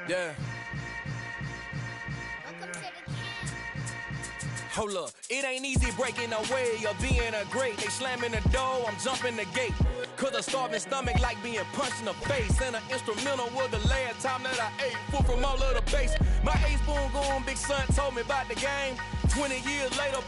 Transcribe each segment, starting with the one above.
Yeah. Hold up, it ain't easy breaking away or being a great. They slamming the door, I'm jumping the gate. Cause a starving stomach like being punched in the face. And an instrumental was the last time that I ate. Full from all of the bass. My ace boom goon, big son told me about the game. 20 years later,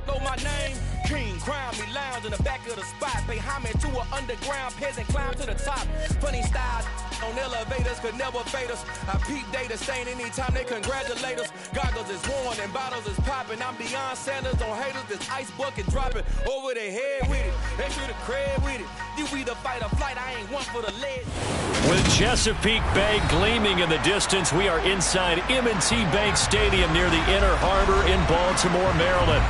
know my name. King, crown me, lounge in the back of the spot. Pay homage to an underground peasant, climb to the top. Funny styles on elevators could never fade us. I peep data stain anytime they congratulate us. Goggles is worn and bottles is popping. I'm beyond Sanders on haters, this ice bucket dropping over their head with it. They should have cred with it. You either fight or flight, I ain't one for the lead. With Chesapeake Bay gleaming in the distance, we are inside M&T Bank Stadium near the Inner Harbor in Baltimore, Maryland.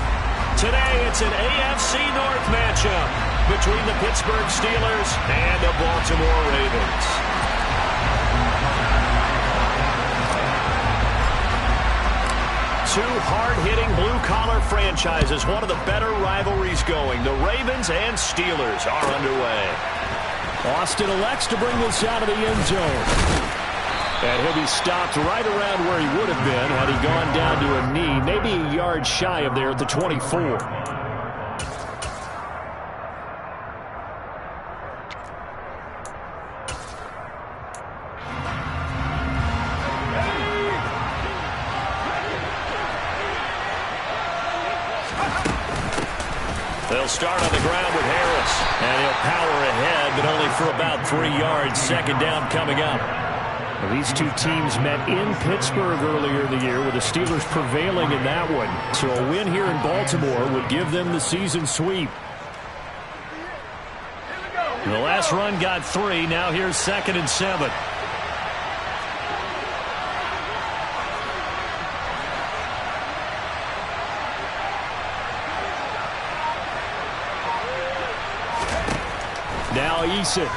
Today, it's an AFC North matchup between the Pittsburgh Steelers and the Baltimore Ravens. Two hard-hitting blue-collar franchises, one of the better rivalries going. The Ravens and Steelers are underway. Austin elects to bring this out of the end zone. And he'll be stopped right around where he would have been had he gone down to a knee, maybe a yard shy of there at the 24. They'll start on the ground with Harris, and he'll power ahead, but only for about 3 yards. Second down coming up. Well, these two teams met in Pittsburgh earlier in the year, with the Steelers prevailing in that one. So a win here in Baltimore would give them the season sweep. The last run got 3. Now here's 2nd and 7. Now Eason.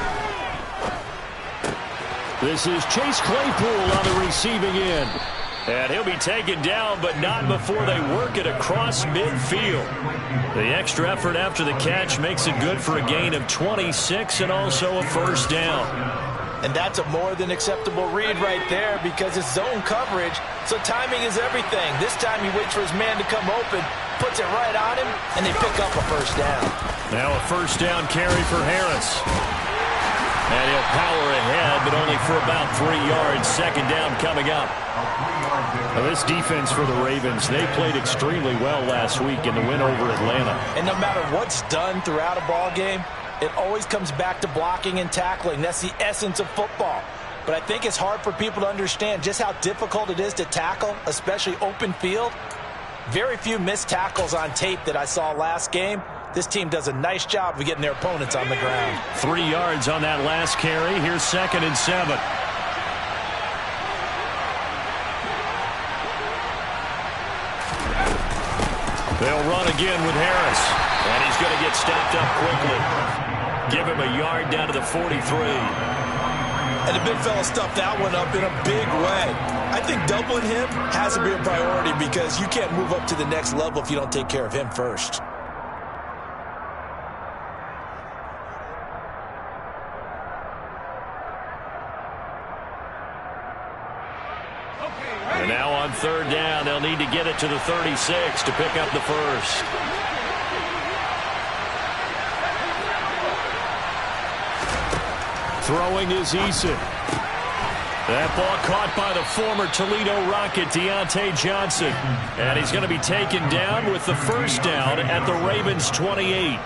This is Chase Claypool on the receiving end. And he'll be taken down, but not before they work it across midfield. The extra effort after the catch makes it good for a gain of 26 and also a first down. And that's a more than acceptable read right there because it's zone coverage, so timing is everything. This time he waits for his man to come open, puts it right on him, and they pick up a first down. Now a first down carry for Harris. And he'll power ahead, but only for about 3 yards. Second down coming up. Now this defense for the Ravens, they played extremely well last week in the win over Atlanta. And no matter what's done throughout a ball game, it always comes back to blocking and tackling. That's the essence of football. But I think it's hard for people to understand just how difficult it is to tackle, especially open field. Very few missed tackles on tape that I saw last game. This team does a nice job of getting their opponents on the ground. 3 yards on that last carry. Here's 2nd and 7. They'll run again with Harris. And he's going to get stopped up quickly. Give him a yard down to the 43. And the big fella stuffed that one up in a big way. I think doubling him has to be a priority because you can't move up to the next level if you don't take care of him first. And now on 3rd down, they'll need to get it to the 36 to pick up the first. Throwing is Eason. That ball caught by the former Toledo Rocket, Deontay Johnson. And he's going to be taken down with the first down at the Ravens' 28.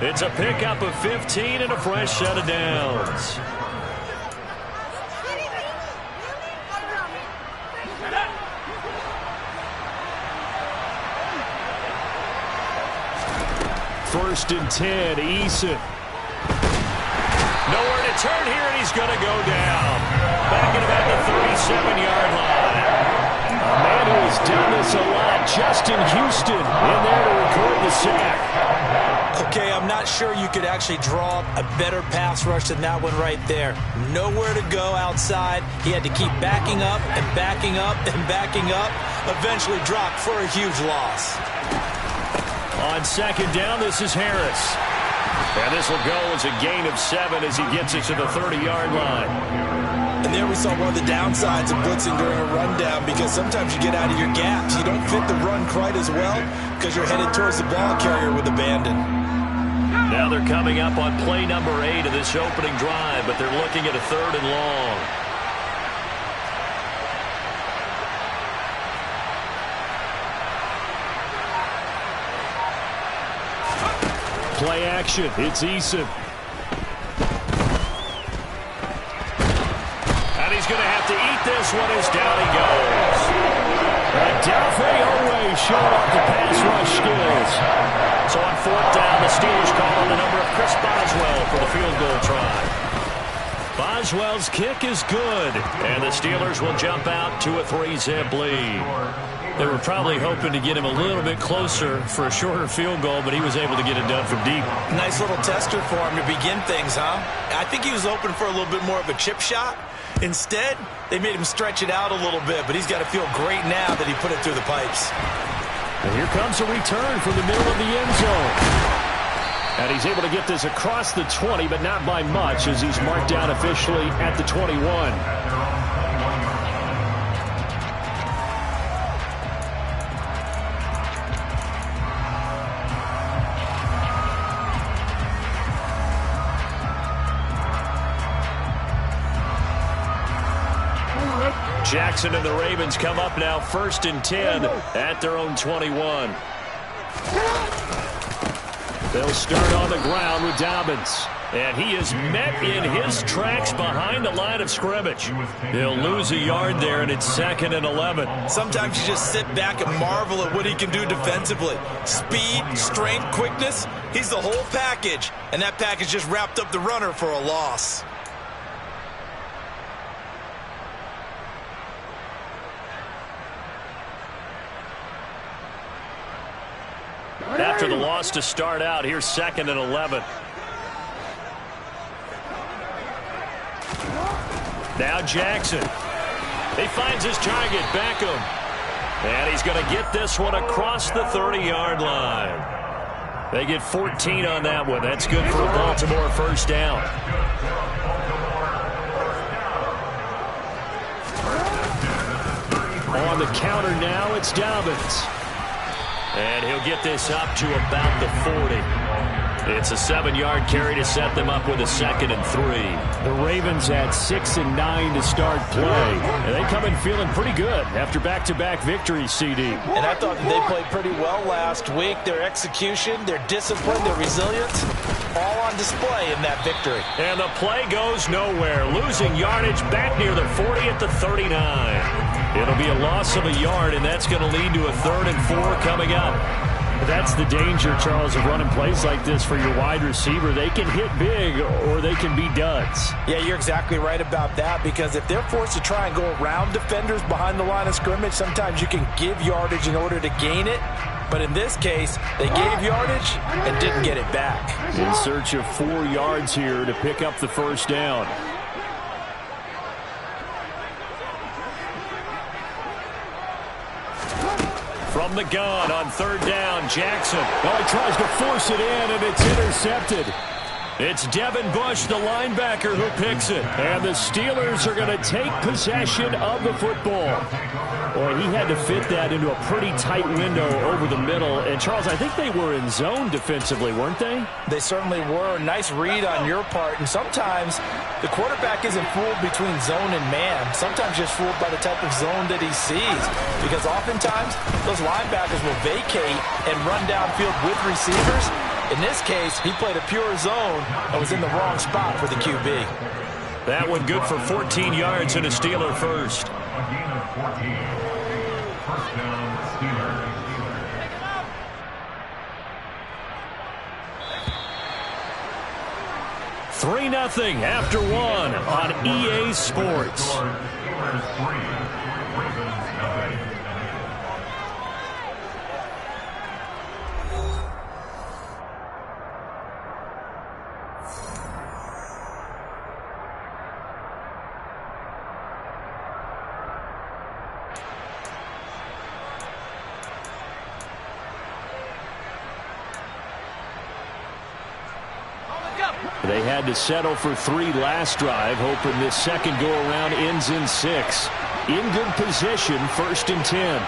It's a pickup of 15 and a fresh set of downs. First and 10, Eason. Nowhere to turn here, and he's going to go down. Back at about the 37-yard line. A man who has done this a lot, Justin Houston, in there to record the sack. Okay, I'm not sure you could actually draw a better pass rush than that one right there. Nowhere to go outside. He had to keep backing up and backing up and backing up. Eventually dropped for a huge loss. On 2nd down, this is Harris. And this will go as a gain of 7 as he gets it to the 30-yard line. And there we saw one of the downsides of blitzing during a rundown, because sometimes you get out of your gaps. You don't fit the run quite as well because you're headed towards the ball carrier with abandon. Now they're coming up on play number 8 of this opening drive, but they're looking at a 3rd and long. Play action. It's Eason. And he's going to have to eat this one as down he goes. Adolphe always showing off the pass rush skills. So on 4th down, the Steelers call on the number of Chris Boswell for the field goal try. Boswell's kick is good, and the Steelers will jump out to a 3-zip lead. They were probably hoping to get him a little bit closer for a shorter field goal, but he was able to get it done from deep. Nice little tester for him to begin things, huh? I think he was hoping for a little bit more of a chip shot. Instead, they made him stretch it out a little bit, but he's got to feel great now that he put it through the pipes. And here comes a return from the middle of the end zone. And he's able to get this across the 20, but not by much, as he's marked down officially at the 21. Jackson and the Ravens come up now 1st and 10 at their own 21. They'll start on the ground with Dobbins. And he is met in his tracks behind the line of scrimmage. He'll lose a yard there, and it's 2nd and 11. Sometimes you just sit back and marvel at what he can do defensively. Speed, strength, quickness. He's the whole package. And that package just wrapped up the runner for a loss. After the loss to start out, here's 2nd and 11. Now Jackson. He finds his target, Beckham. And he's going to get this one across the 30-yard line. They get 14 on that one. That's good for a Baltimore 1st down. On the counter now, it's Dobbins. And he'll get this up to about the 40. It's a 7-yard carry to set them up with a 2nd and 3. The Ravens had 6 and 9 to start play. And they come in feeling pretty good after back-to-back victories, CD. And I thought that they played pretty well last week. Their execution, their discipline, their resilience, all on display in that victory. And the play goes nowhere. Losing yardage back near the 40 at the 39. It'll be a loss of a yard, and that's going to lead to a 3rd and 4 coming up. That's the danger, Charles, of running plays like this for your wide receiver. They can hit big or they can be duds. Yeah, you're exactly right about that, because if they're forced to try and go around defenders behind the line of scrimmage, sometimes you can give yardage in order to gain it. But in this case, they gave yardage and didn't get it back. In search of 4 yards here to pick up the 1st down. From the gun on 3rd down, Jackson. Oh, he tries to force it in, and it's intercepted. It's Devin Bush, the linebacker, who picks it. And the Steelers are going to take possession of the football. Boy, he had to fit that into a pretty tight window over the middle. And, Charles, I think they were in zone defensively, weren't they? They certainly were. Nice read on your part. And sometimes the quarterback isn't fooled between zone and man. Sometimes just fooled by the type of zone that he sees. Because oftentimes, those linebackers will vacate and run downfield with receivers. In this case, he played a pure zone and was in the wrong spot for the QB. That one good for 14 yards and a Steeler first. First down, Steelers. 3-0 after 1 on EA Sports. Steelers 3, Ravens 9. They had to settle for 3 last drive, hoping this second go-around ends in 6. In good position, 1st and 10.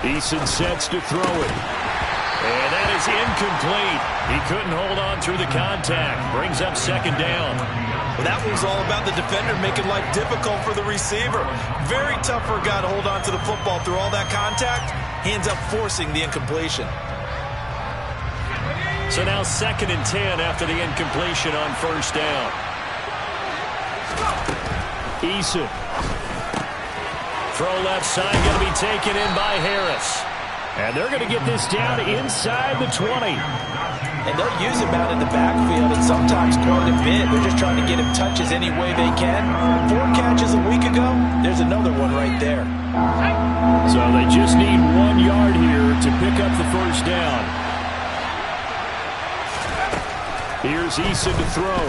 Eason sets to throw it. And that is incomplete. He couldn't hold on through the contact. Brings up 2nd down. Well, that was all about the defender making life difficult for the receiver. Very tough for a guy to hold on to the football through all that contact. He ends up forcing the incompletion. So now 2nd and 10 after the incompletion on 1st down. Eason. Throw left side, going to be taken in by Harris. And they're going to get this down inside the 20. And they'll use him out in the backfield, and sometimes quite a bit. They're just trying to get him touches any way they can. 4 catches a week ago, there's another one right there. So they just need 1 yard here to pick up the 1st down. Here's Eason to throw.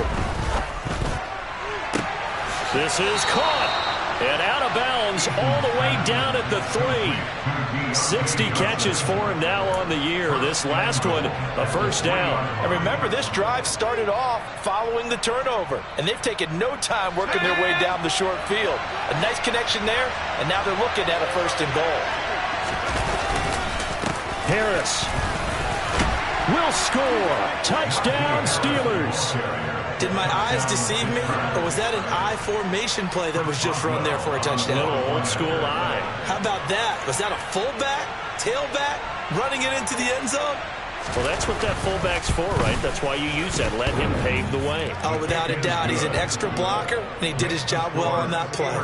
This is caught. And out of bounds all the way down at the 3. 60 catches for him now on the year. This last one, a 1st down. And remember, this drive started off following the turnover. And they've taken no time working their way down the short field. A nice connection there, and now they're looking at a 1st and goal. Harris will score. Touchdown, Steelers. Did my eyes deceive me, or was that an I formation play that was just run there for a touchdown? Little old school eye. How about that? Was that a fullback, tailback, running it into the end zone? Well, that's what that fullback's for, right? That's why you use that. Let him pave the way. Oh, without a doubt. He's an extra blocker, and he did his job well on that play.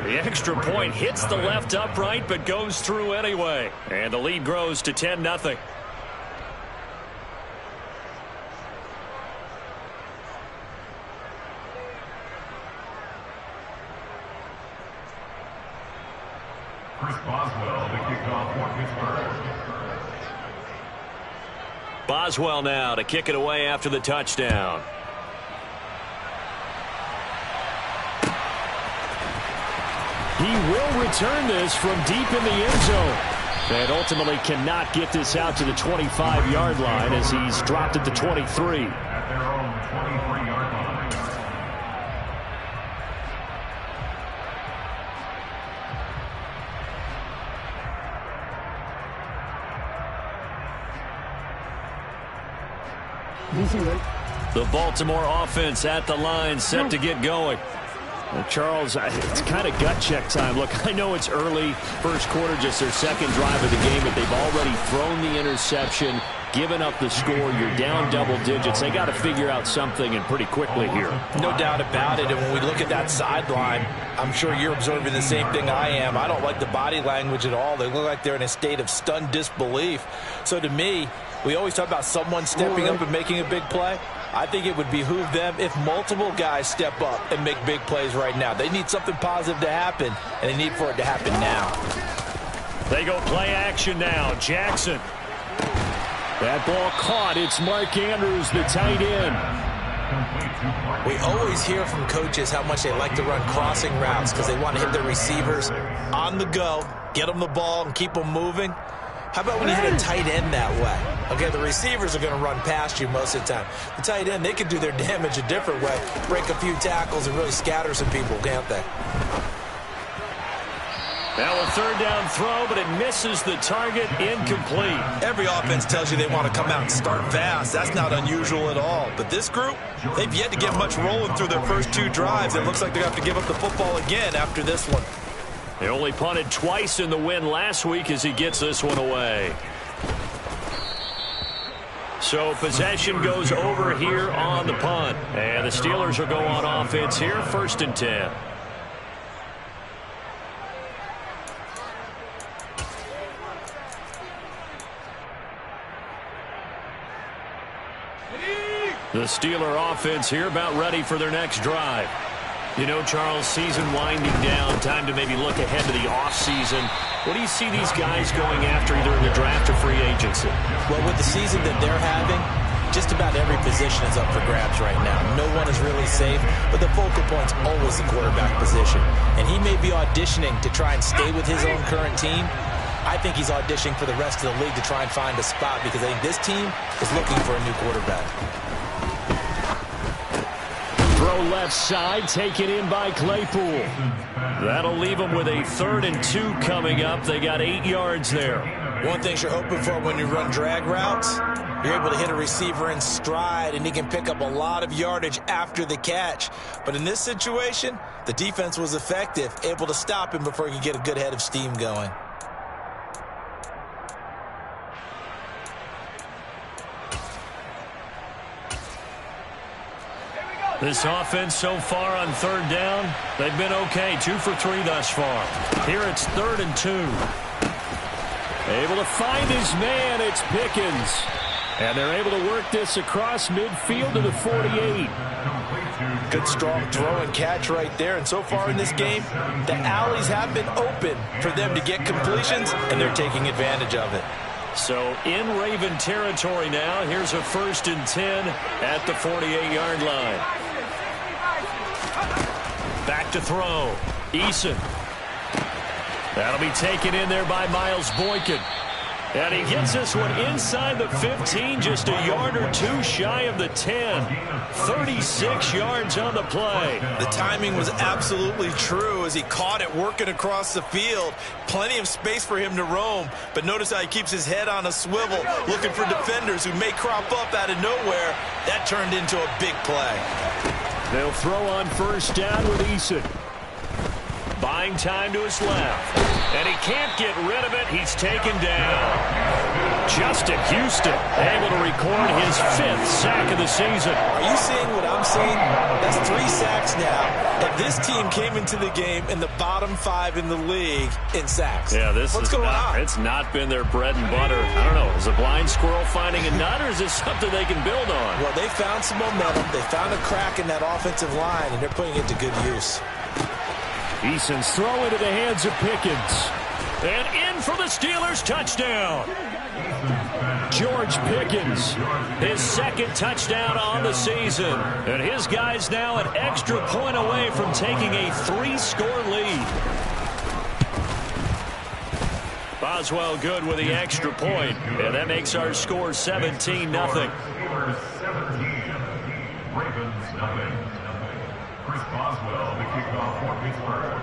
The extra point hits the left upright, but goes through anyway. And the lead grows to 10-0. Boswell now to kick it away after the touchdown. He will return this from deep in the end zone. And ultimately cannot get this out to the 25-yard line as he's dropped at the 23. At their own 23-yard line. The Baltimore offense at the line, set to get going. Well, Charles, it's kind of gut check time. Look, I know it's early, 1st quarter, just their 2nd drive of the game, but they've already thrown the interception, given up the score. You're down double digits. They got to figure out something, and pretty quickly here. No doubt about it. And when we look at that sideline, I'm sure you're observing the same thing I am. I don't like the body language at all. They look like they're in a state of stunned disbelief. So to me, we always talk about someone stepping up and making a big play. I think it would behoove them if multiple guys step up and make big plays right now. They need something positive to happen, and they need for it to happen now. They go play action now. Jackson. That ball caught. It's Mark Andrews, the tight end. We always hear from coaches how much they like to run crossing routes because they want to hit their receivers on the go, get them the ball, and keep them moving. How about when you hit a tight end that way? Okay, the receivers are going to run past you most of the time. The tight end, they can do their damage a different way, break a few tackles and really scatter some people, can't they? Now a 3rd down throw, but it misses the target, incomplete. Every offense tells you they want to come out and start fast. That's not unusual at all. But this group, they've yet to get much rolling through their first 2 drives. It looks like they're going to have to give up the football again after this one. They only punted twice in the win last week as he gets this one away. So possession goes over here on the punt. And the Steelers will go on offense here, 1st and 10. The Steeler offense here about ready for their next drive. You know, Charles, season winding down, time to maybe look ahead to the offseason. What do you see these guys going after either in the draft or free agency? Well, with the season that they're having, just about every position is up for grabs right now. No one is really safe, but the focal point's always the quarterback position. And he may be auditioning to try and stay with his own current team. I think he's auditioning for the rest of the league to try and find a spot because I think this team is looking for a new quarterback. Throw left side, taken in by Claypool. That'll leave them with a 3rd and 2 coming up. They got 8 yards there. One thing you're hoping for when you run drag routes, you're able to hit a receiver in stride, and he can pick up a lot of yardage after the catch. But in this situation, the defense was effective, able to stop him before he could get a good head of steam going. This offense so far on 3rd down, they've been okay. 2 for 3 thus far. Here it's 3rd and 2. Able to find his man. It's Pickens. And they're able to work this across midfield to the 48. Good strong throw and catch right there. And so far in this game, the alleys have been open for them to get completions, and they're taking advantage of it. So in Raven territory now. Here's a 1st and 10 at the 48-yard line. Back to throw. Eason. That'll be taken in there by Miles Boykin. And he gets this one inside the 15, just a yard or 2 shy of the 10. 36 yards on the play. The timing was absolutely true as he caught it working across the field. Plenty of space for him to roam, but notice how he keeps his head on a swivel, looking for defenders who may crop up out of nowhere. That turned into a big play. They'll throw on 1st down with Eason. Buying time to his left. And he can't get rid of it. He's taken down. Justin Houston able to record his 5th sack of the season. Are you seeing what I'm seeing? That's 3 sacks now. And this team came into the game in the bottom 5 in the league in sacks. Yeah, What's going on? It's not been their bread and butter. I don't know. Is a blind squirrel finding a nut, or is this something they can build on? Well, they found some momentum. They found a crack in that offensive line, and they're putting it to good use. Eason's throw into the hands of Pickens. And in for the Steelers, touchdown. George Pickens, his 2nd touchdown on the season. And his guys now an extra point away from taking a 3-score lead. Boswell good with the extra point. And that makes our score 17-0. Ravens nothing. Chris Boswell, the kickoff for Pittsburgh.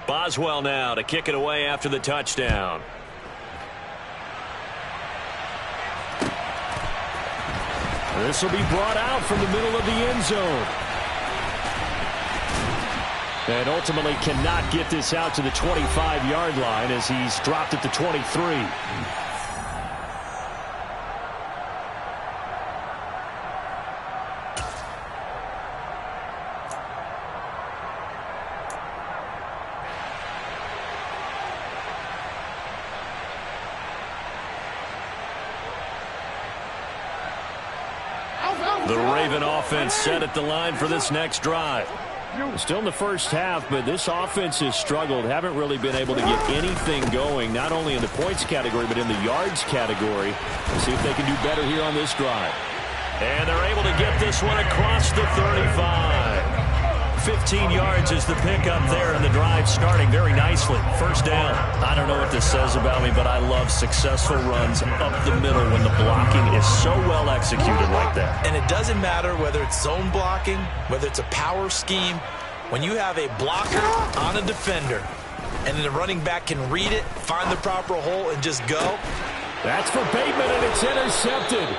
Boswell now to kick it away after the touchdown. This will be brought out from the middle of the end zone. And ultimately cannot get this out to the 25-yard line as he's dropped at the 23. The Raven offense set at the line for this next drive. Still in the first half, but this offense has struggled. Haven't really been able to get anything going, not only in the points category, but in the yards category. We'll see if they can do better here on this drive. And they're able to get this one across the 35. 15 yards is the pickup there, and the drive starting very nicely. 1st down. I don't know what this says about me, but I love successful runs up the middle when the blocking is so well executed like that. And it doesn't matter whether it's zone blocking, whether it's a power scheme. When you have a blocker on a defender, and then the running back can read it, find the proper hole, and just go. That's for Bateman, and it's intercepted.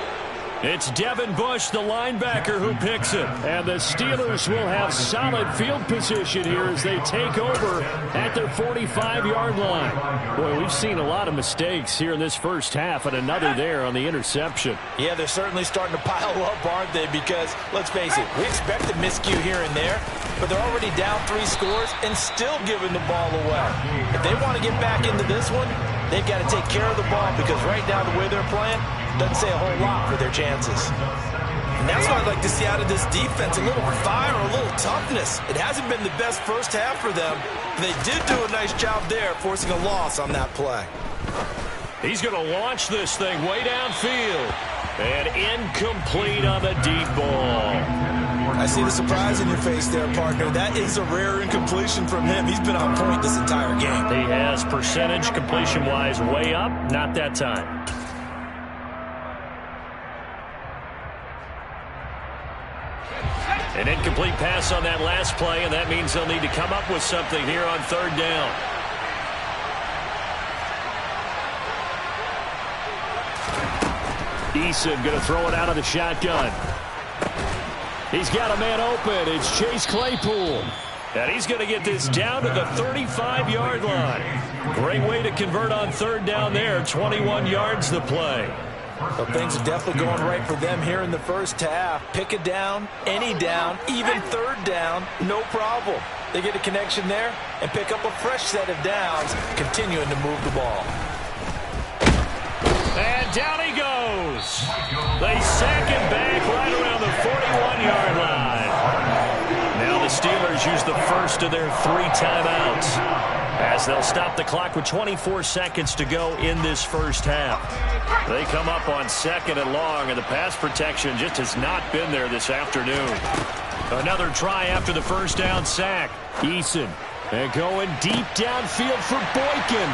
It's Devin Bush, the linebacker, who picks it. And the Steelers will have solid field position here as they take over at their 45-yard line. Boy, we've seen a lot of mistakes here in this first half, and another there on the interception. Yeah, they're certainly starting to pile up, aren't they? Because, let's face it, we expect a miscue here and there, but they're already down 3 scores and still giving the ball away. If they want to get back into this one, they've got to take care of the ball, because right now the way they're playing doesn't say a whole lot for their chances. And that's what I'd like to see out of this defense, a little fire, a little toughness. It hasn't been the best first half for them. They did do a nice job there, forcing a loss on that play. He's going to launch this thing way downfield. And incomplete on the deep ball. I see the surprise in your face there, partner. That is a rare incompletion from him. He's been on point this entire game. He has percentage completion-wise way up. Not that time. An incomplete pass on that last play, and that means they'll need to come up with something here on third down. Eason going to throw it out of the shotgun. He's got a man open. It's Chase Claypool. And he's going to get this down to the 35-yard line. Great way to convert on third down there. 21 yards the play. Well, things are definitely going right for them here in the first half. Pick a down, any down, even third down, no problem. They get a connection there and pick up a fresh set of downs, continuing to move the ball. And down he goes. They sack him back right around the 41-yard line. Now the Steelers use the first of their 3 timeouts as they'll stop the clock with 24 seconds to go in this first half. They come up on 2nd and long, and the pass protection just has not been there this afternoon. Another try after the first down sack. Eason and going deep downfield for Boykin.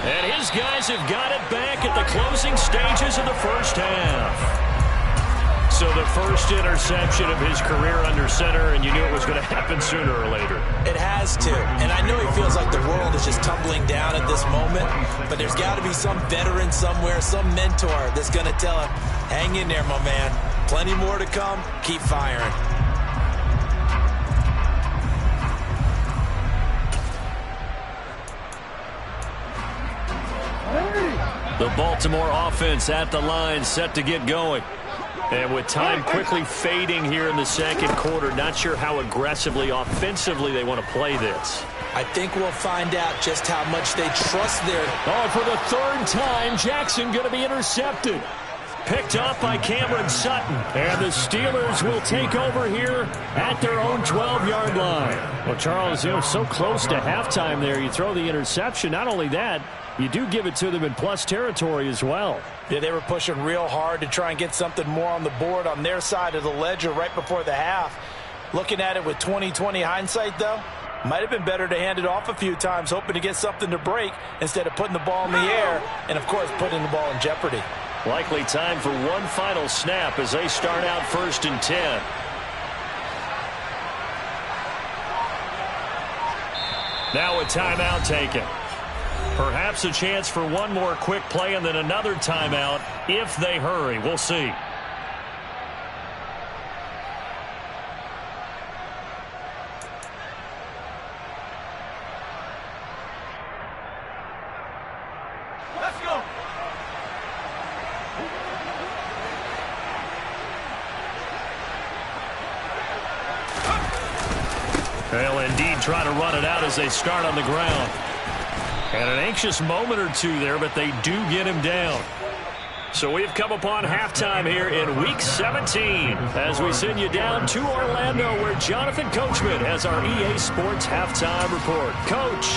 And his guys have got it back at the closing stages of the first half. So the first interception of his career under center, and you knew it was going to happen sooner or later. It has to. And I know he feels like the world is just tumbling down at this moment, but there's got to be some veteran somewhere, some mentor that's going to tell him, hang in there, my man. Plenty more to come. Keep firing. The Baltimore offense at the line, set to get going. And with time quickly fading here in the second quarter, not sure how aggressively, offensively they want to play this. I think we'll find out just how much they trust their... Oh, for the 3rd time, Jackson going to be intercepted. Picked up by Cameron Sutton. And the Steelers will take over here at their own 12-yard line. Well, Charles, you know, so close to halftime there. You throw the interception. Not only that, you do give it to them in plus territory as well. Yeah, they were pushing real hard to try and get something more on the board on their side of the ledger right before the half. Looking at it with 20/20 hindsight, though, might have been better to hand it off a few times, hoping to get something to break instead of putting the ball in the air and, of course, putting the ball in jeopardy. Likely time for one final snap as they start out 1st and 10. Now a timeout taken. Perhaps a chance for one more quick play and then another timeout if they hurry. We'll see. Let's go. They'll indeed try to run it out as they start on the ground. And an anxious moment or two there, but they do get him down. So we've come upon halftime here in Week 17 as we send you down to Orlando where Jonathan Coachman has our EA Sports Halftime Report. Coach.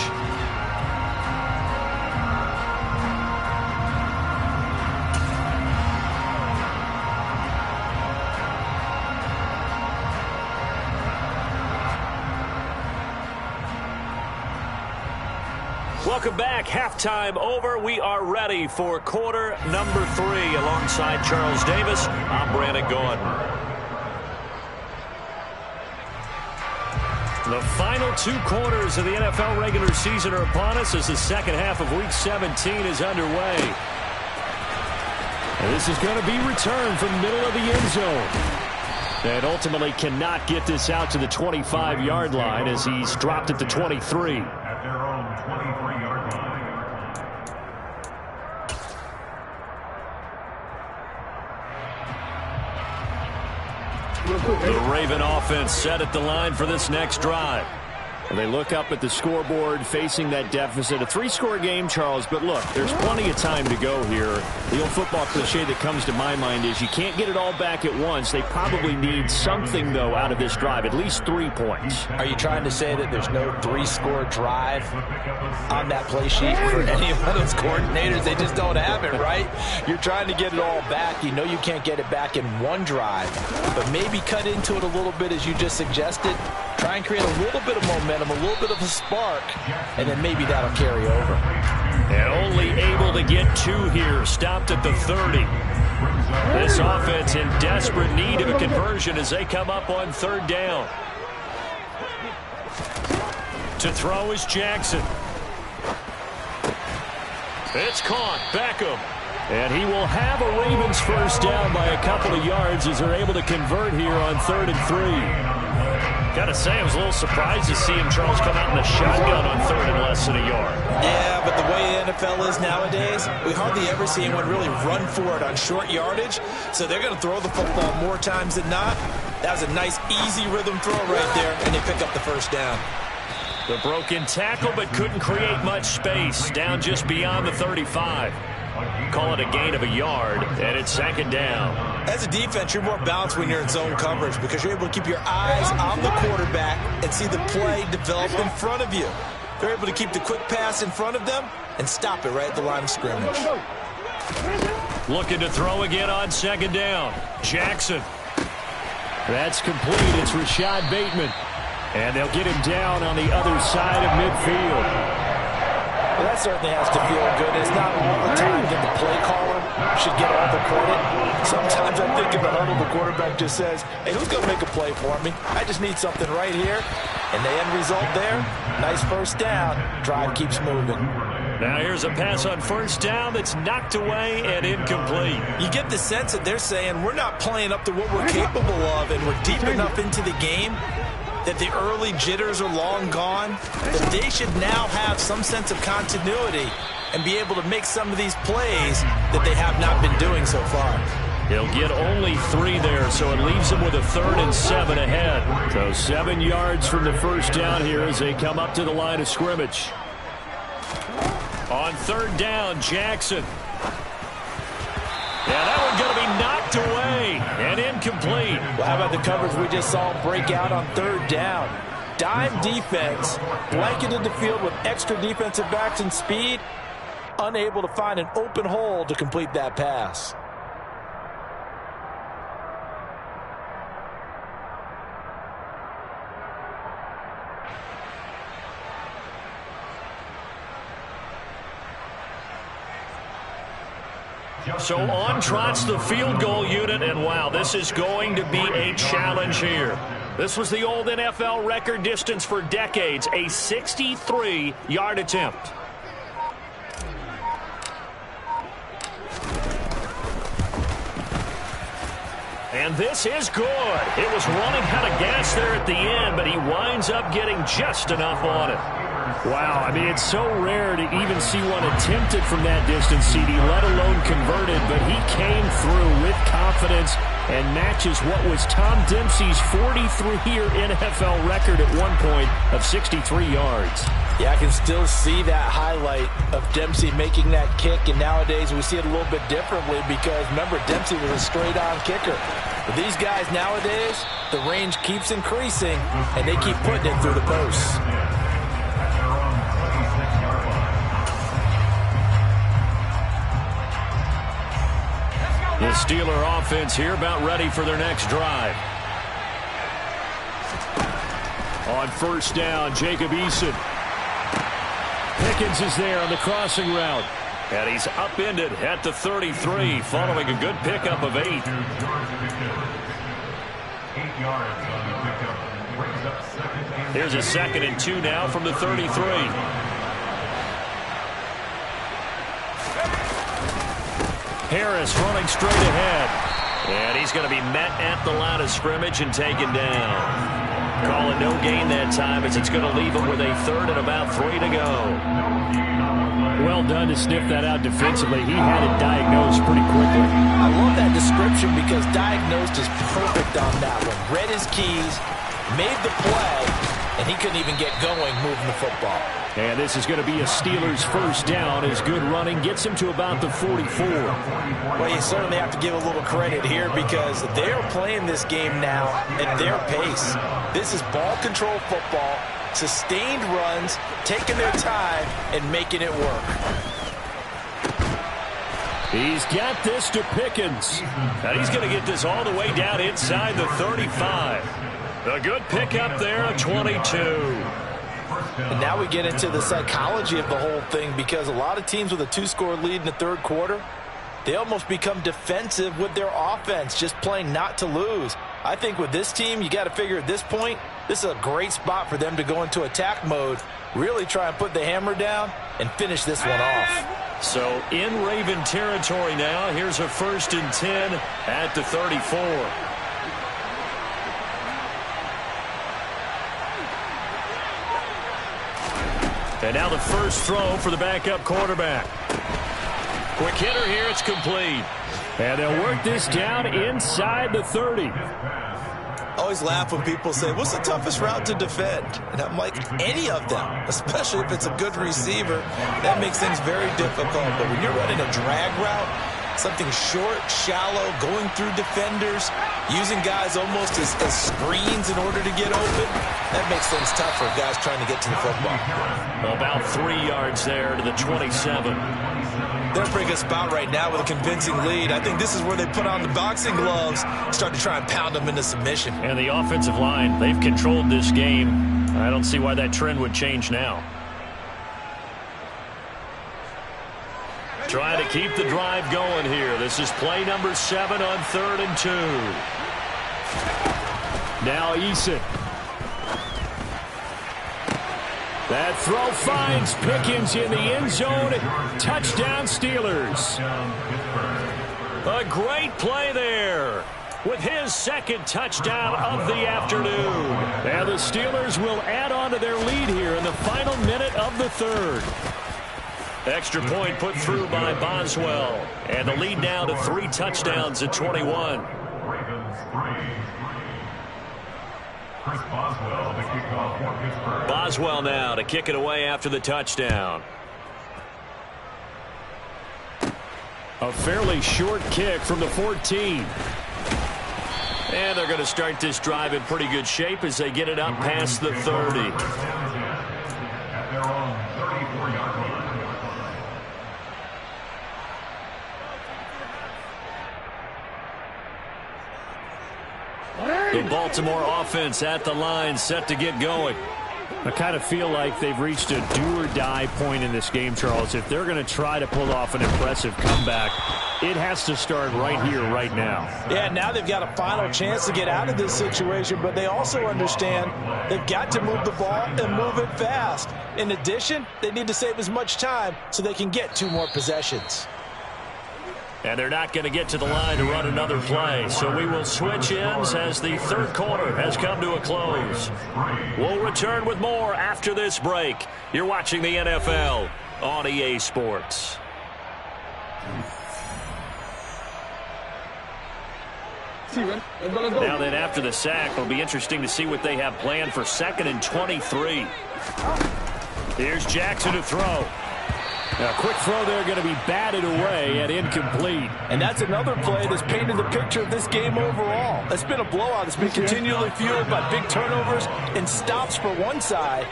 Welcome back. Halftime over. We are ready for quarter number 3. Alongside Charles Davis, I'm Brandon Gordon. The final 2 quarters of the NFL regular season are upon us as the second half of Week 17 is underway. And this is going to be returned from the middle of the end zone. And ultimately cannot get this out to the 25-yard line as he's dropped at the 23. At their own 23-yard line. The Raven offense set at the line for this next drive. They look up at the scoreboard facing that deficit. A 3-score game, Charles, but look, there's plenty of time to go here. The old football cliche that comes to my mind is you can't get it all back at once. They probably need something, though, out of this drive, at least 3 points. Are you trying to say that there's no 3-score drive on that play sheet for any of those coordinators? They just don't have it, right? You're trying to get it all back. You know you can't get it back in one drive, but maybe cut into it a little bit as you just suggested. Try and create a little bit of momentum, a little bit of a spark, and then maybe that'll carry over. And only able to get 2 here, stopped at the 30. This offense in desperate need of a conversion as they come up on 3rd down. To throw is Jackson. It's caught. Beckham. And he will have a Ravens first down by a couple of yards as they're able to convert here on 3rd and 3. Got to say, I was a little surprised to see him, Charles, come out in the shotgun on 3rd and less than a yard. Yeah, but the way the NFL is nowadays, we hardly ever see anyone really run for it on short yardage. So they're going to throw the football more times than not. That was a nice, easy rhythm throw right there, and they pick up the first down. The broken tackle, but couldn't create much space. Down just beyond the 35. Call it a gain of a yard, and it's 2nd down. As a defense, you're more balanced when you're in zone coverage because you're able to keep your eyes on the quarterback and see the play develop in front of you. They're able to keep the quick pass in front of them and stop it right at the line of scrimmage. Looking to throw again on 2nd down. Jackson. That's complete. It's Rashad Bateman. And they'll get him down on the other side of midfield. Well, that certainly has to feel good. It's not all the time that the play caller should get all the credit. Sometimes I think in the huddle, the quarterback just says, hey, who's going to make a play for me? I just need something right here. And the end result there, nice first down. Drive keeps moving. Now here's a pass on 1st down that's knocked away and incomplete. You get the sense that they're saying we're not playing up to what we're capable of, and we're deep enough into the game that the early jitters are long gone, that they should now have some sense of continuity and be able to make some of these plays that they have not been doing so far. He'll get only 3 there, so it leaves him with a 3rd and 7 ahead. So 7 yards from the first down here as they come up to the line of scrimmage. On 3rd down, Jackson. Yeah, that one's going to be knocked away and incomplete. Well, how about the coverage we just saw break out on 3rd down? Dime defense, blanketed the field with extra defensive backs and speed, unable to find an open hole to complete that pass. So on trots the field goal unit, and wow, this is going to be a challenge here. This was the old NFL record distance for decades, a 63-yard attempt. And this is good. It was running out of gas there at the end, but he winds up getting just enough on it. Wow, I mean, it's so rare to even see one attempted from that distance, CD, let alone converted, but he came through with confidence and matches what was Tom Dempsey's 43-year NFL record at one point of 63 yards. Yeah, I can still see that highlight of Dempsey making that kick, and nowadays we see it a little bit differently because, remember, Dempsey was a straight-on kicker. But these guys nowadays, the range keeps increasing, and they keep putting it through the posts. The Steeler offense here about ready for their next drive. On 1st down, Jacob Eason. Pickens is there on the crossing route. And he's upended at the 33 following a good pickup of 8. 8 yards on the pickup. Brings up 2nd and Here's a 2nd and 2 now from the 33. Harris running straight ahead. And he's going to be met at the line of scrimmage and taken down. Call it no gain that time as it's going to leave him with a 3rd and about 3 to go. Well done to sniff that out defensively. He had it diagnosed pretty quickly. I love that description because diagnosed is perfect on that one. Read his keys, made the play, and he couldn't even get going moving the football. And this is going to be a Steelers first down as good running gets him to about the 44. Well, you certainly have to give a little credit here because they're playing this game now at their pace. This is ball control football, sustained runs, taking their time, and making it work. He's got this to Pickens. And he's going to get this all the way down inside the 35. A good pickup there, a 22. And now we get into the psychology of the whole thing because a lot of teams with a 2-score lead in the third quarter, they almost become defensive with their offense, just playing not to lose. I think with this team, you got to figure at this point, this is a great spot for them to go into attack mode, really try and put the hammer down and finish this one off. So in Raven territory now, here's a 1st and 10 at the 34. And now the first throw for the backup quarterback. Quick hitter here, it's complete. And they'll work this down inside the 30. I always laugh when people say, what's the toughest route to defend? And I'm like, any of them, especially if it's a good receiver. That makes things very difficult. But when you're running a drag route, something short, shallow, going through defenders, using guys almost as screens in order to get open, that makes things tough for guys trying to get to the football. About 3 yards there to the 27. They're in a pretty good spot right now with a convincing lead. I think this is where they put on the boxing gloves, start to try and pound them into submission. And the offensive line, they've controlled this game. I don't see why that trend would change now. Trying to keep the drive going here. This is play number 7 on 3rd and 2. Now Eason. That throw finds Pickens in the end zone. Touchdown Steelers. A great play there with his 2nd touchdown of the afternoon. And the Steelers will add on to their lead here in the final minute of the 3rd. Extra point put through by Boswell. And the lead now to 3 touchdowns at 21. Ravens 3. Chris Boswell, the kickoff for Pittsburgh. Boswell now to kick it away after the touchdown. A fairly short kick from the 14. And they're going to start this drive in pretty good shape as they get it up past the 30. At their own 34-yard line. The Baltimore offense at the line, set to get going. I kind of feel like they've reached a do-or-die point in this game, Charles. If they're going to try to pull off an impressive comeback, it has to start right here, right now. Yeah, now they've got a final chance to get out of this situation, but they also understand they've got to move the ball and move it fast. In addition, they need to save as much time so they can get 2 more possessions. And they're not going to get to the line to run another play. So we will switch ends as the 3rd quarter has come to a close. We'll return with more after this break. You're watching the NFL on EA Sports. Now then, after the sack, it'll be interesting to see what they have planned for 2nd and 23. Here's Jackson to throw. A quick throw there, going to be batted away and incomplete. And that's another play that's painted the picture of this game overall. It's been a blowout. It's been continually fueled by big turnovers and stops for one side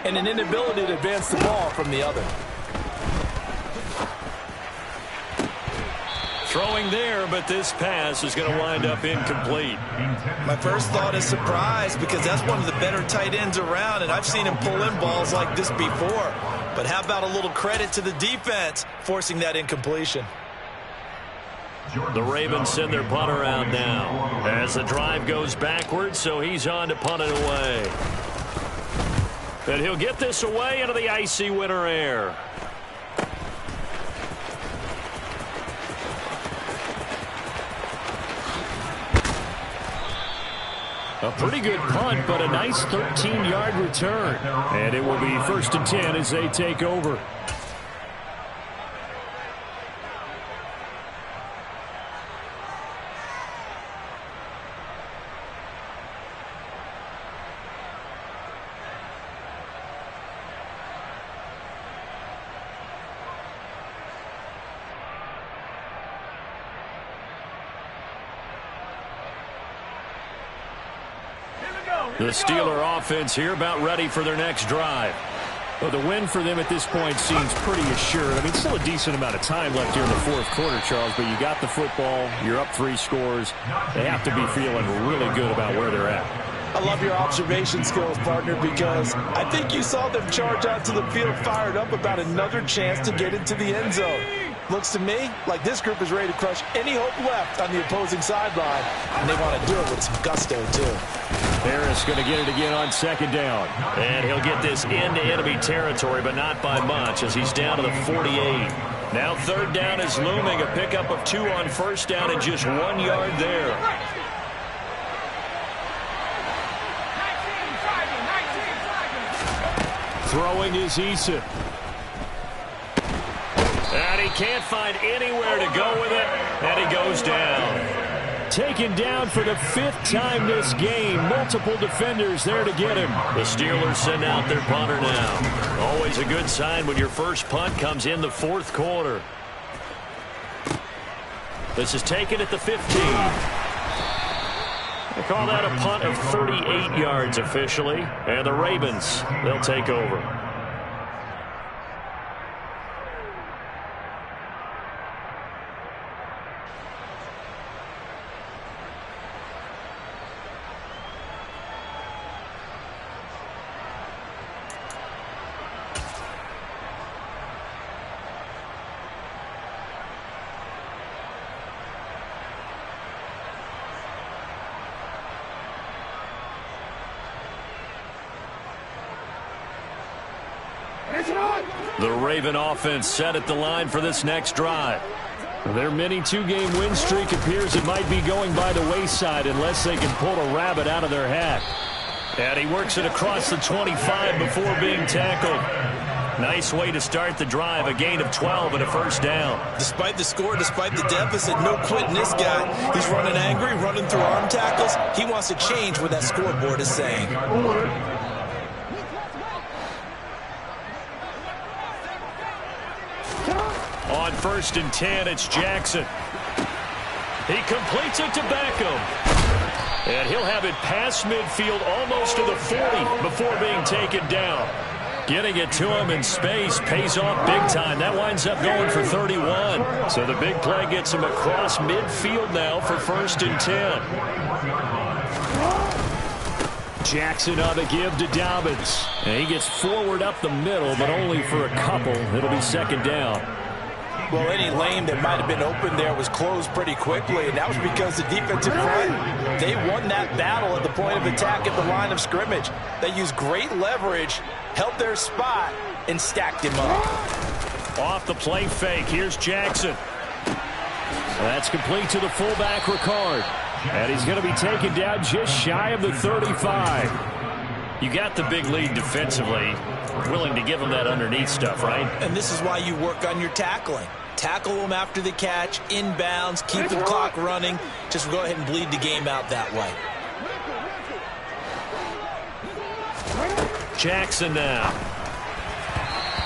and an inability to advance the ball from the other. Throwing there, but this pass is going to wind up incomplete. My first thought is surprise because that's one of the better tight ends around, and I've seen him pull in balls like this before. But how about a little credit to the defense forcing that incompletion? The Ravens send their punter out now as the drive goes backwards, so he's on to punt it away. And he'll get this away into the icy winter air. A pretty good punt, but a nice 13-yard return. And it will be 1st and 10 as they take over. The Steeler offense here about ready for their next drive. Well, the win for them at this point seems pretty assured. I mean, still a decent amount of time left here in the fourth quarter, Charles, but you got the football, you're up 3 scores. They have to be feeling really good about where they're at. I love your observation skills, partner, because I think you saw them charge onto the field fired up about another chance to get into the end zone. Looks to me like this group is ready to crush any hope left on the opposing sideline, and they want to do it with some gusto, too. Harris going to get it again on second down. And he'll get this into enemy territory, but not by much, as he's down to the 48. Now third down is looming, a pickup of 2 on first down and just 1 yard there. Throwing is Eason. And he can't find anywhere to go with it, and he goes down. Taken down for the 5th time this game. Multiple defenders there to get him. The Steelers send out their punter now. Always a good sign when your first punt comes in the fourth quarter. This is taken at the 15. They call that a punt of 38 yards officially. And the Ravens, they'll take over. The Raven offense set at the line for this next drive. Their mini 2-game win streak appears it might be going by the wayside unless they can pull a rabbit out of their hat. And he works it across the 25 before being tackled. Nice way to start the drive, a gain of 12 and a first down. Despite the score, despite the deficit, no quitting this guy. He's running angry, running through arm tackles. He wants to change what that scoreboard is saying. On 1st and 10, it's Jackson. He completes it to Beckham. And he'll have it past midfield almost to the 40 before being taken down. Getting it to him in space pays off big time. That winds up going for 31. So the big play gets him across midfield now for 1st and 10. Jackson on the give to Dobbins. And he gets forward up the middle, but only for a couple. It'll be 2nd down. Well, any lane that might have been open there was closed pretty quickly, and that was because the defensive front, they won that battle at the point of attack at the line of scrimmage. They used great leverage, held their spot, and stacked him up. Off the play fake, here's Jackson. That's complete to the fullback, Ricard. And he's going to be taken down just shy of the 35. You got the big lead defensively. Willing to give him that underneath stuff, right? And this is why you work on your tackling. Tackle them after the catch, inbounds, keep the clock running. Just go ahead and bleed the game out that way. Jackson now.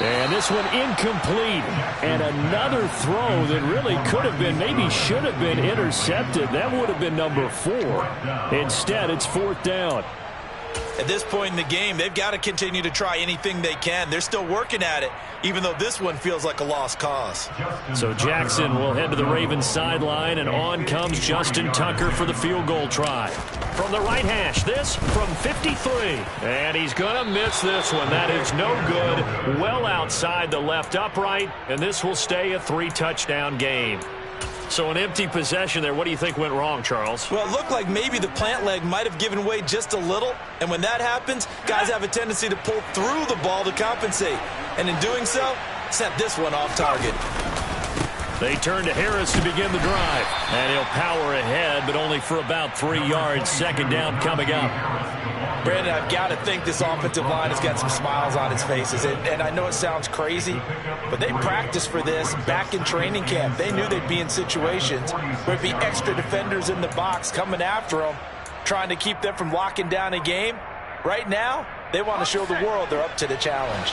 And this one incomplete. And another throw that really could have been, maybe should have been intercepted. That would have been number 4. Instead, it's 4th down. At this point in the game, they've got to continue to try anything they can. They're still working at it, even though this one feels like a lost cause. So Jackson will head to the Ravens sideline, and on comes Justin Tucker for the field goal try. From the right hash, this from 53. And he's going to miss this one. That is no good. Well outside the left upright, and this will stay a 3-touchdown game. So an empty possession there. What do you think went wrong, Charles? Well, it looked like maybe the plant leg might have given way just a little. And when that happens, guys have a tendency to pull through the ball to compensate. And in doing so, sent this one off target. They turn to Harris to begin the drive. And he'll power ahead, but only for about 3 yards. 2nd down coming up. Brandon, I've got to think this offensive line has got some smiles on its faces. And I know it sounds crazy, but they practiced for this back in training camp. They knew they'd be in situations where there'd be extra defenders in the box coming after them, trying to keep them from locking down a game. Right now, they want to show the world they're up to the challenge.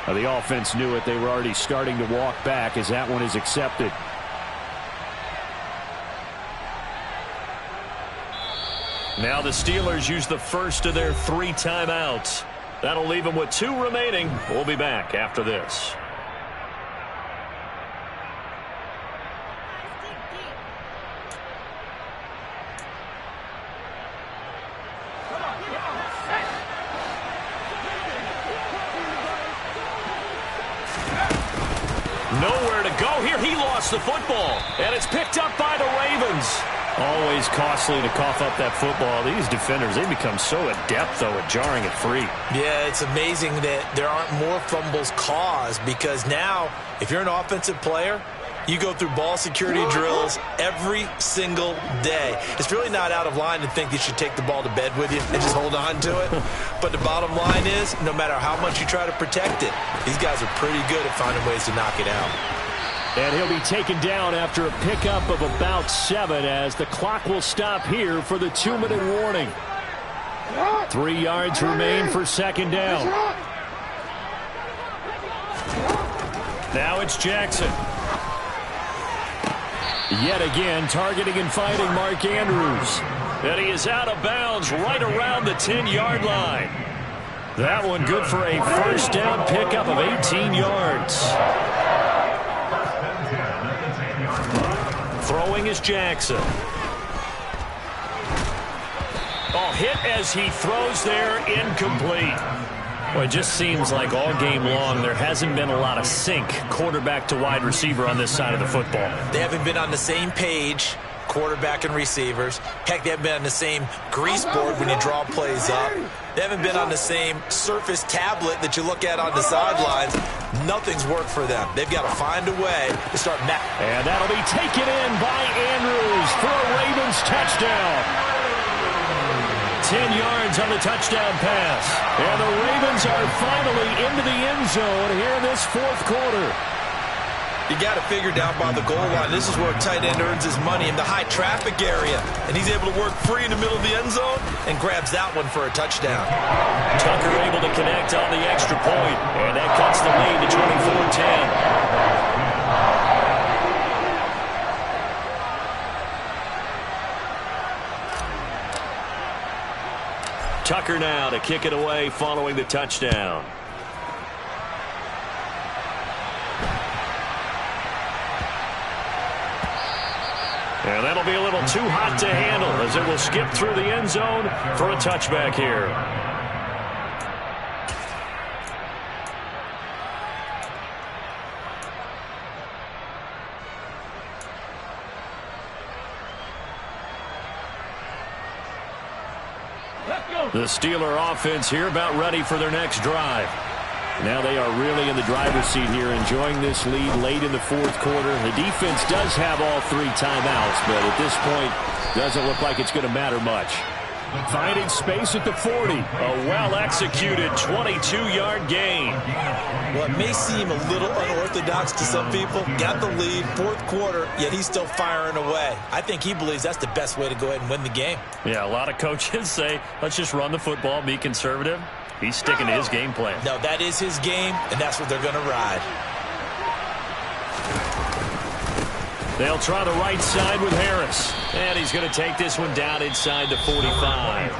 The offense knew it. They were already starting to walk back as that one is accepted. Now the Steelers use the first of their 3 timeouts. That'll leave them with 2 remaining. We'll be back after this. Nowhere to go here. He lost the football, and it's picked up by the Ravens. Always costly to cough up that football. These defenders, they become so adept, though, at jarring it free. Yeah, it's amazing that there aren't more fumbles caused, because now, if you're an offensive player, you go through ball security drills every single day. It's really not out of line to think you should take the ball to bed with you and just hold on to it. But the bottom line is, no matter how much you try to protect it, these guys are pretty good at finding ways to knock it out. And he'll be taken down after a pickup of about 7 as the clock will stop here for the 2-minute warning. 3 yards remain for second down. Now it's Jackson. Yet again, targeting and fighting Mark Andrews. And he is out of bounds right around the 10-yard line. That one good for a first down pickup of 18 yards. Throwing is Jackson. Oh, hit as he throws there, incomplete. Well, it just seems like all game long there hasn't been a lot of sync quarterback to wide receiver on this side of the football. They haven't been on the same page, quarterback and receivers. Heck, they haven't been on the same grease board when you draw plays up. They haven't been on the same Surface tablet that you look at on the sidelines. Nothing's worked for them. They've got to find a way to start. And that'll be taken in by Andrews for a Ravens touchdown. 10 yards on the touchdown pass. And the Ravens are finally into the end zone here in this 4th quarter. You got to figure down by the goal line. This is where a tight end earns his money, in the high traffic area. And he's able to work free in the middle of the end zone and grabs that one for a touchdown. Tucker able to connect on the extra point. And that cuts the lead to 24-10. Tucker now to kick it away following the touchdown. And that'll be a little too hot to handle as it will skip through the end zone for a touchback here. The Steeler offense here about ready for their next drive. Now they are really in the driver's seat here, enjoying this lead late in the 4th quarter. The defense does have all 3 timeouts, but at this point, doesn't look like it's going to matter much. Finding space at the 40. A well-executed 22-yard gain. Well, it may seem a little unorthodox to some people. Got the lead, 4th quarter, yet he's still firing away. I think he believes that's the best way to go ahead and win the game. Yeah, a lot of coaches say, let's just run the football, be conservative. He's sticking to his game plan. No, that is his game, and that's what they're going to ride. They'll try the right side with Harris. And he's going to take this one down inside the 45.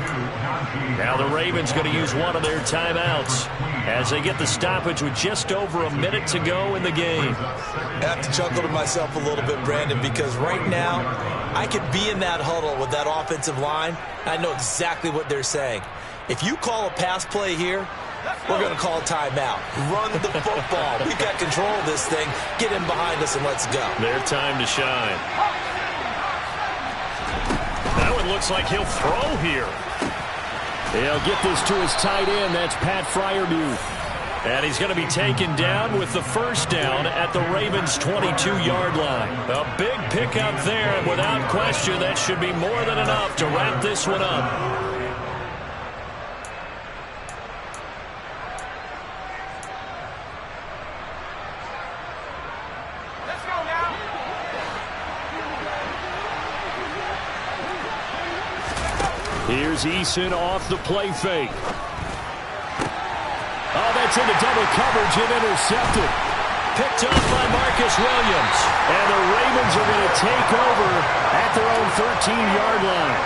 Now the Ravens going to use one of their timeouts as they get the stoppage with just over a minute to go in the game. I have to chuckle to myself a little bit, Brandon, because right now I could be in that huddle with that offensive line. I know exactly what they're saying. If you call a pass play here, we're going to call a timeout. Run the football. We've got control of this thing. Get in behind us and let's go. Their time to shine. That one looks like he'll throw here. He'll get this to his tight end. That's Pat Freiermuth. And he's going to be taken down with the first down at the Ravens' 22-yard line. A big pickup there, and without question, that should be more than enough to wrap this one up. Here's Eason off the play fake. Oh, that's Gets into double coverage and intercepted. Picked off by Marcus Williams. And the Ravens are going to take over at their own 13-yard line.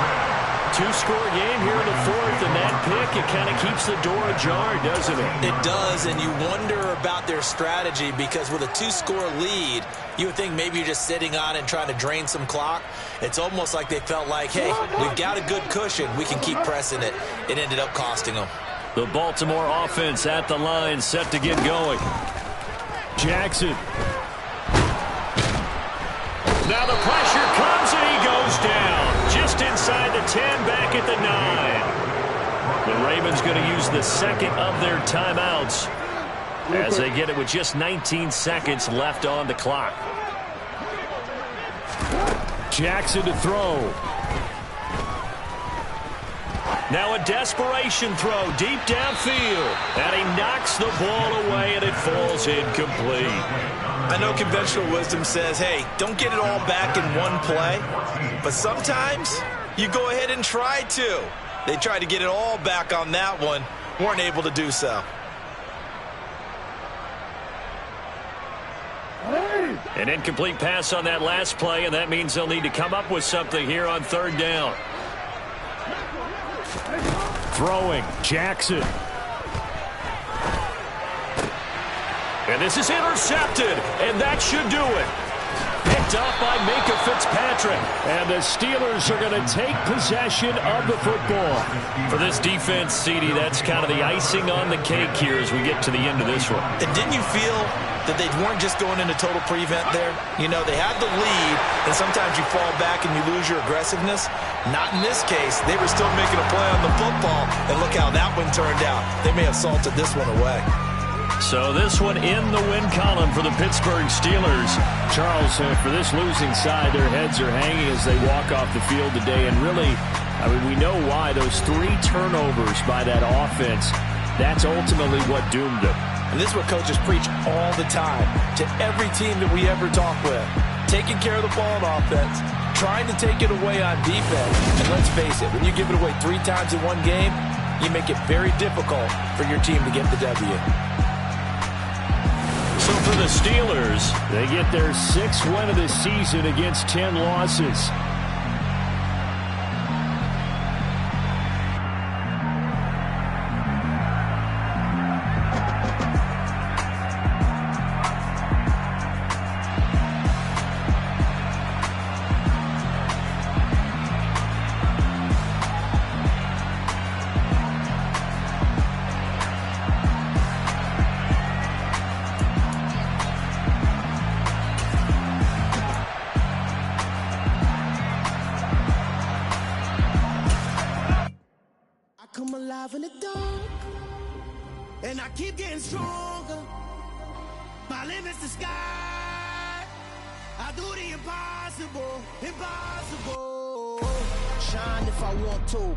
Two-score game here in the fourth, and that pick, it kind of keeps the door ajar, doesn't it? It does, and you wonder about their strategy because with a two-score lead, you would think maybe you're just sitting on it and trying to drain some clock. It's almost like they felt like, hey, we've got a good cushion. We can keep pressing it. It ended up costing them. The Baltimore offense at the line, set to get going. Jackson. Now the pressure comes and he goes down. Just inside the 10, back at the 9. The Ravens going to use the second of their timeouts as they get it with just 19 seconds left on the clock. Jackson to throw. Now a desperation throw deep downfield. And he knocks the ball away and it falls incomplete. I know conventional wisdom says, hey, don't get it all back in one play. But sometimes you go ahead and try to. They tried to get it all back on that one. Weren't able to do so. An incomplete pass on that last play, and that means they'll need to come up with something here on third down. Throwing, Jackson. And this is intercepted, and that should do it. Picked off by Minka Fitzpatrick. And the Steelers are going to take possession of the football. For this defense, CD, that's kind of the icing on the cake here as we get to the end of this one. And didn't you feel that they weren't just going into total prevent there? You know, they had the lead, and sometimes you fall back and you lose your aggressiveness. Not in this case. They were still making a play on the football, and look how that one turned out. They may have salted this one away. So this one in the win column for the Pittsburgh Steelers. Charles, for this losing side, their heads are hanging as they walk off the field today. And really, I mean, we know why. Those 3 turnovers by that offense, that's ultimately what doomed them. And this is what coaches preach all the time to every team that we ever talk with. Taking care of the ball on offense, trying to take it away on defense. And let's face it, when you give it away 3 times in one game, you make it very difficult for your team to get the W. So for the Steelers, they get their 6th win of the season against 10 losses. Come alive in the dark, and I keep getting stronger. My limit's the sky. I do the impossible, impossible. Shine if I want to.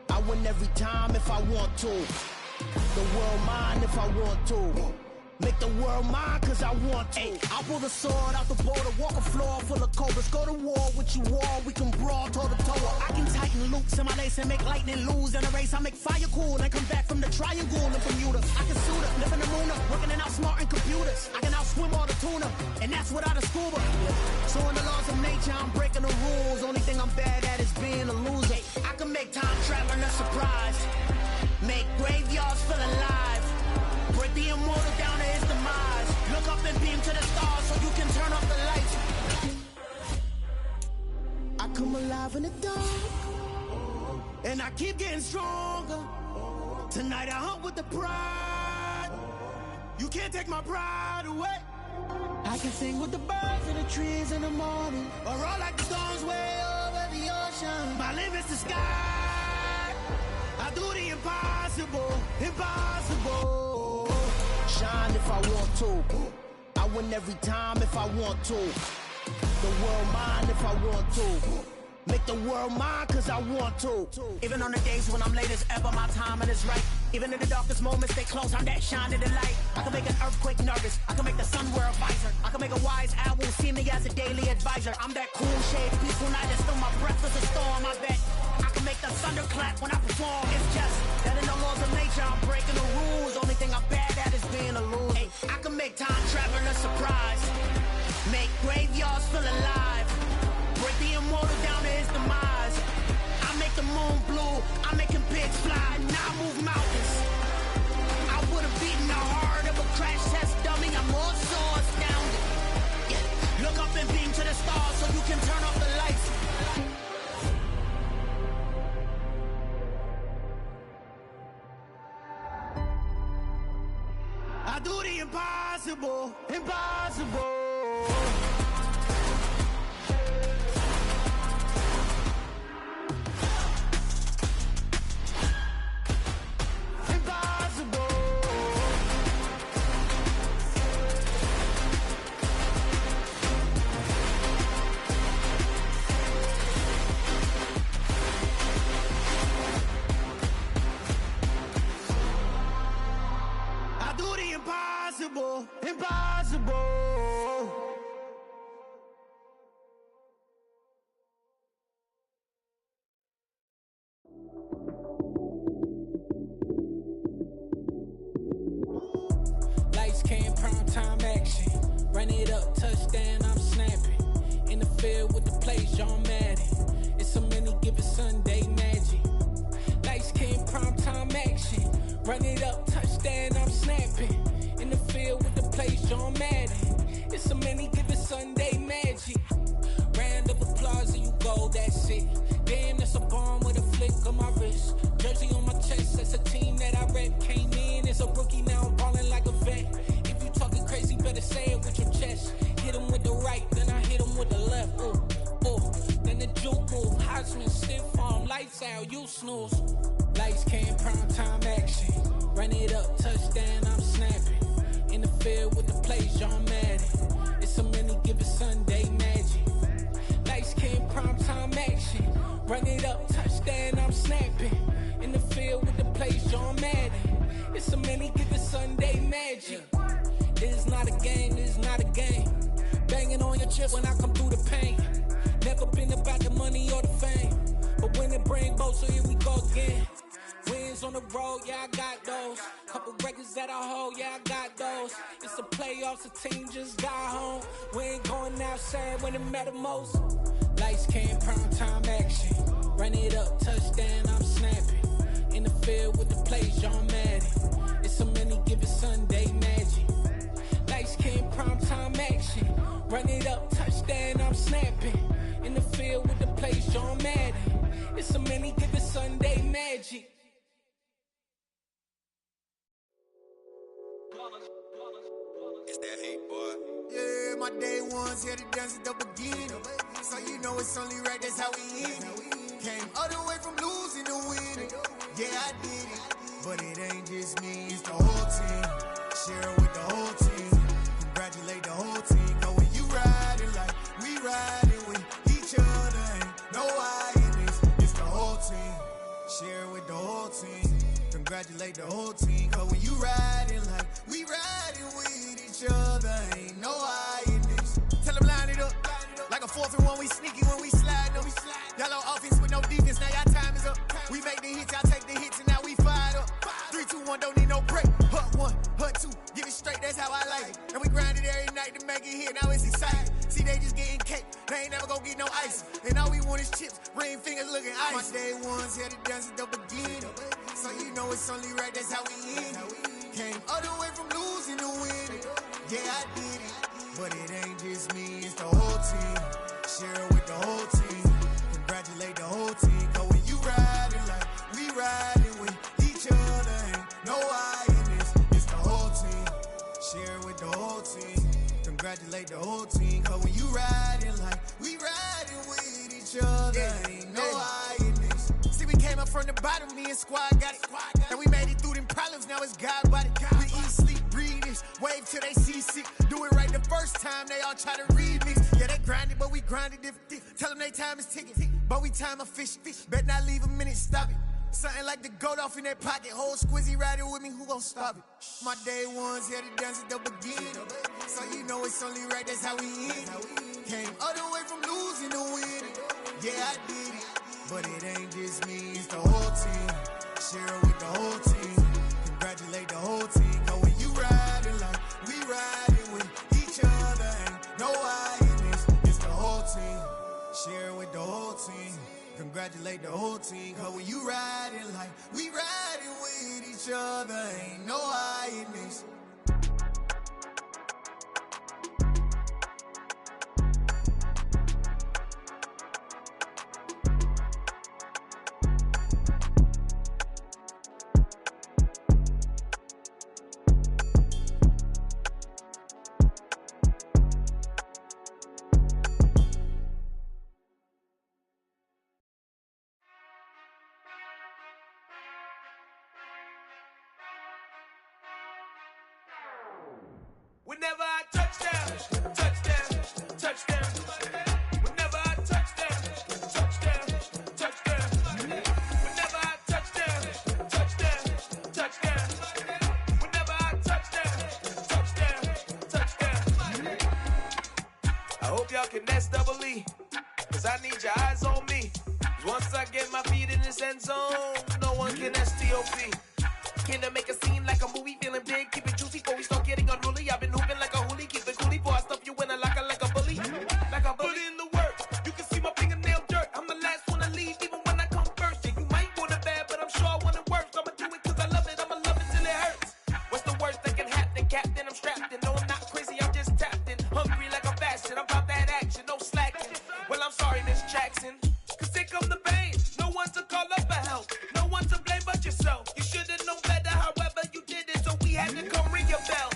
I win every time if I want to. The world mine if I want to. Make the world mine cause I want to. I pull the sword out the border, walk a floor full of cobras. Go to war with you all, we can brawl toe to toe. I can tighten loops in my lace and make lightning lose in a race. I make fire cool and come back from the triangle in Bermuda. I can suit up, live in the moon up, working and outsmarting computers. I can outswim all the tuna, and that's without a scuba. So in the laws of nature, I'm breaking the rules. Only thing I'm bad at is being a loser. I can make time traveling a surprise. Make graveyards feel alive. Break the immortal down to his demise. Look up and beam to the stars so you can turn off the lights. I come alive in the dark, and I keep getting stronger. Tonight I hunt with the pride. You can't take my pride away. I can sing with the birds and the trees in the morning, or roll like the storms way over the ocean. My limit's the sky. I do the impossible, impossible. Shine if I want to. I win every time if I want to. The world mine if I want to. Make the world mine cause I want to. Even on the days when I'm late as ever, my timing is right. Even in the darkest moments, stay close, I'm that shine in the light. I can make an earthquake nervous, I can make the sun wear a visor. I can make a wise owl see me as a daily advisor. I'm that cool shade, peaceful night, and still my breath is a storm, I bet. I can make the thunder clap when I perform. It's just that in the laws of nature, I'm breaking the rules. Only thing I'm bad at the impossible, impossible. Impossible, impossible. Lights came, prime time action. Run it up, touchdown, I'm snapping. In the field with the plays, John Madden. It's a many given Sunday magic. Lights came, prime time action. Run it up, touchdown, I'm snapping. In the field with the plays, John Madden. It's a many given Sunday magic. Round of applause and you go, that's it. Damn, that's a bomb with a flick on my wrist. Jersey on my chest, that's a team that I rep. Came in as a rookie, now I'm ballin' like a vet. If you talking crazy, better say it with your chest. Hit him with the right, then I hit him with the left. Ooh, ooh, then the juke move. Heisman, stiff arm, lights out, you snooze. Lights came, prime time action. Run it up, touchdown, I'm snapping. In the field with the plays, John Madden. It's a many given Sunday magic. Lights came, prime time action. Run it up, touchdown, I'm snapping. In the field with the plays, John Madden. It's a many given Sunday magic. This is not a game, this is not a game. Banging on your chest when I come through the pain. Never been about the money or the fame. But when it bring both, so here we go again. Wins on the road, yeah, I got those. Couple records that I hold, yeah, I got those. It's the playoffs, the team just got home. We ain't going outside when it matter most. Lights came, prime time action. Run it up, touchdown, I'm snapping. In the field with the plays, John Madden. It's a many given Sunday magic. Lights came, prime time action. Run it up, touchdown, I'm snapping. In the field with the plays, John Madden. It's a many given Sunday magic. It's that hate, boy. Yeah, my day ones here to dance at the beginning. So you know it's only right, that's how we end it. Came all the way from losing to winning. Yeah, I did it. But it ain't just me, it's the whole team. Share it with the whole team. Congratulate the whole team. Cause when you riding like we riding with each other, ain't no I in this. It's the whole team. Share it with the whole team. Congratulate the whole team. Cause when you riding like we riding with each other, ain't no I in this. Tell them line it up. Like a 4th and 1, we sneaky when we slide them. Yellow offense with no defense, now y'all time is up. We make the hits, y'all take the hits, and now we fired up. 3, 2, 1, don't need no break. Hut 1, hut 2, give it straight, that's how I like it. And we grind it every night to make it hit, now it's exciting. See, they just getting cake, they ain't never gonna get no ice. And all we want is chips, ring fingers looking ice. My day ones here to dance at the beginning. So you know it's only right, that's how we end it. Came all the way from losing to winning. Yeah, I did it. But it ain't just me, it's the whole team. Share it with the whole team. Congratulate the whole team. Cause when you riding like we riding with each other, ain't no I in this. It's the whole team. Share it with the whole team. Congratulate the whole team. Cause when you riding like we riding with each other, ain't no I in this. See, we came up from the bottom, me and squad got it. And we made it through them problems, now it's God body. We eat, sleep, breathe this. Wave till they see sick. Do it right the first time, they all try to remix. Yeah, they grinded, but we grinded different. Tell them they time is ticking, but we time a fish. Bet not leave a minute, stop it. Something like the goat off in their pocket. Whole squizzy riding with me, who gon' stop it? My day ones here to dance at the beginning. So you know it's only right, that's how we end it. Came all the way from losing to winning. Yeah, I did it. But it ain't just me, it's the whole team. Share it with the whole team. Congratulate the whole team. Cause when you riding like we riding with each other, ain't no I in this. It's the whole team. Share it with the whole team. Congratulate the whole team. Cause when you riding like we riding with each other, ain't no I in this. Whenever I touchdown, touchdown, touchdown. Whenever I touchdown, touchdown, touchdown. Whenever I touchdown, touchdown, touchdown. Whenever I touchdown, touchdown. I hope y'all can nest double E, cause I need your eyes on me. Once I get my feet in this end zone, no one can STOP. Can I make a scene like a movie, feeling big, keep it juicy before we start getting unruly. I've been hooping like a hoolie, keep it coolie before I stuff you in a locker like a bully. Like a bully. Put in the work, you can see my fingernail dirt. I'm the last one to leave, even when I come first. Yeah, you might want it bad, but I'm sure I want it worse. I'ma do it cause I love it, I'ma love it till it hurts. What's the worst that can happen, Captain? I'm strapped in, no I'm not crazy, I'm just tapped in. Hungry like a fashion, I'm about that action, no slacking. Well, I'm sorry, Miss Jackson, cause here come the pain. No one to call up for help, no one to blame but yourself. You should've known better, however you did it, so we had to come ring your bell.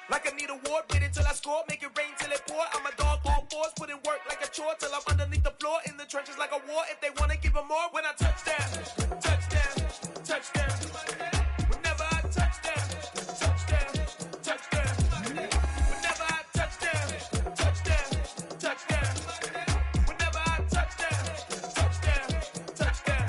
Like I need a ward, wait until I score, make it rain till it pour. I'm a dog on fours, put in work like a chore till I'm underneath the floor, in the trenches like a war. If they wanna give them more, when I touchdown, touchdown, touchdown. Whenever I touchdown, touchdown, touchdown. Whenever I touchdown, touchdown, touchdown. Whenever I touchdown, touchdown, touchdown.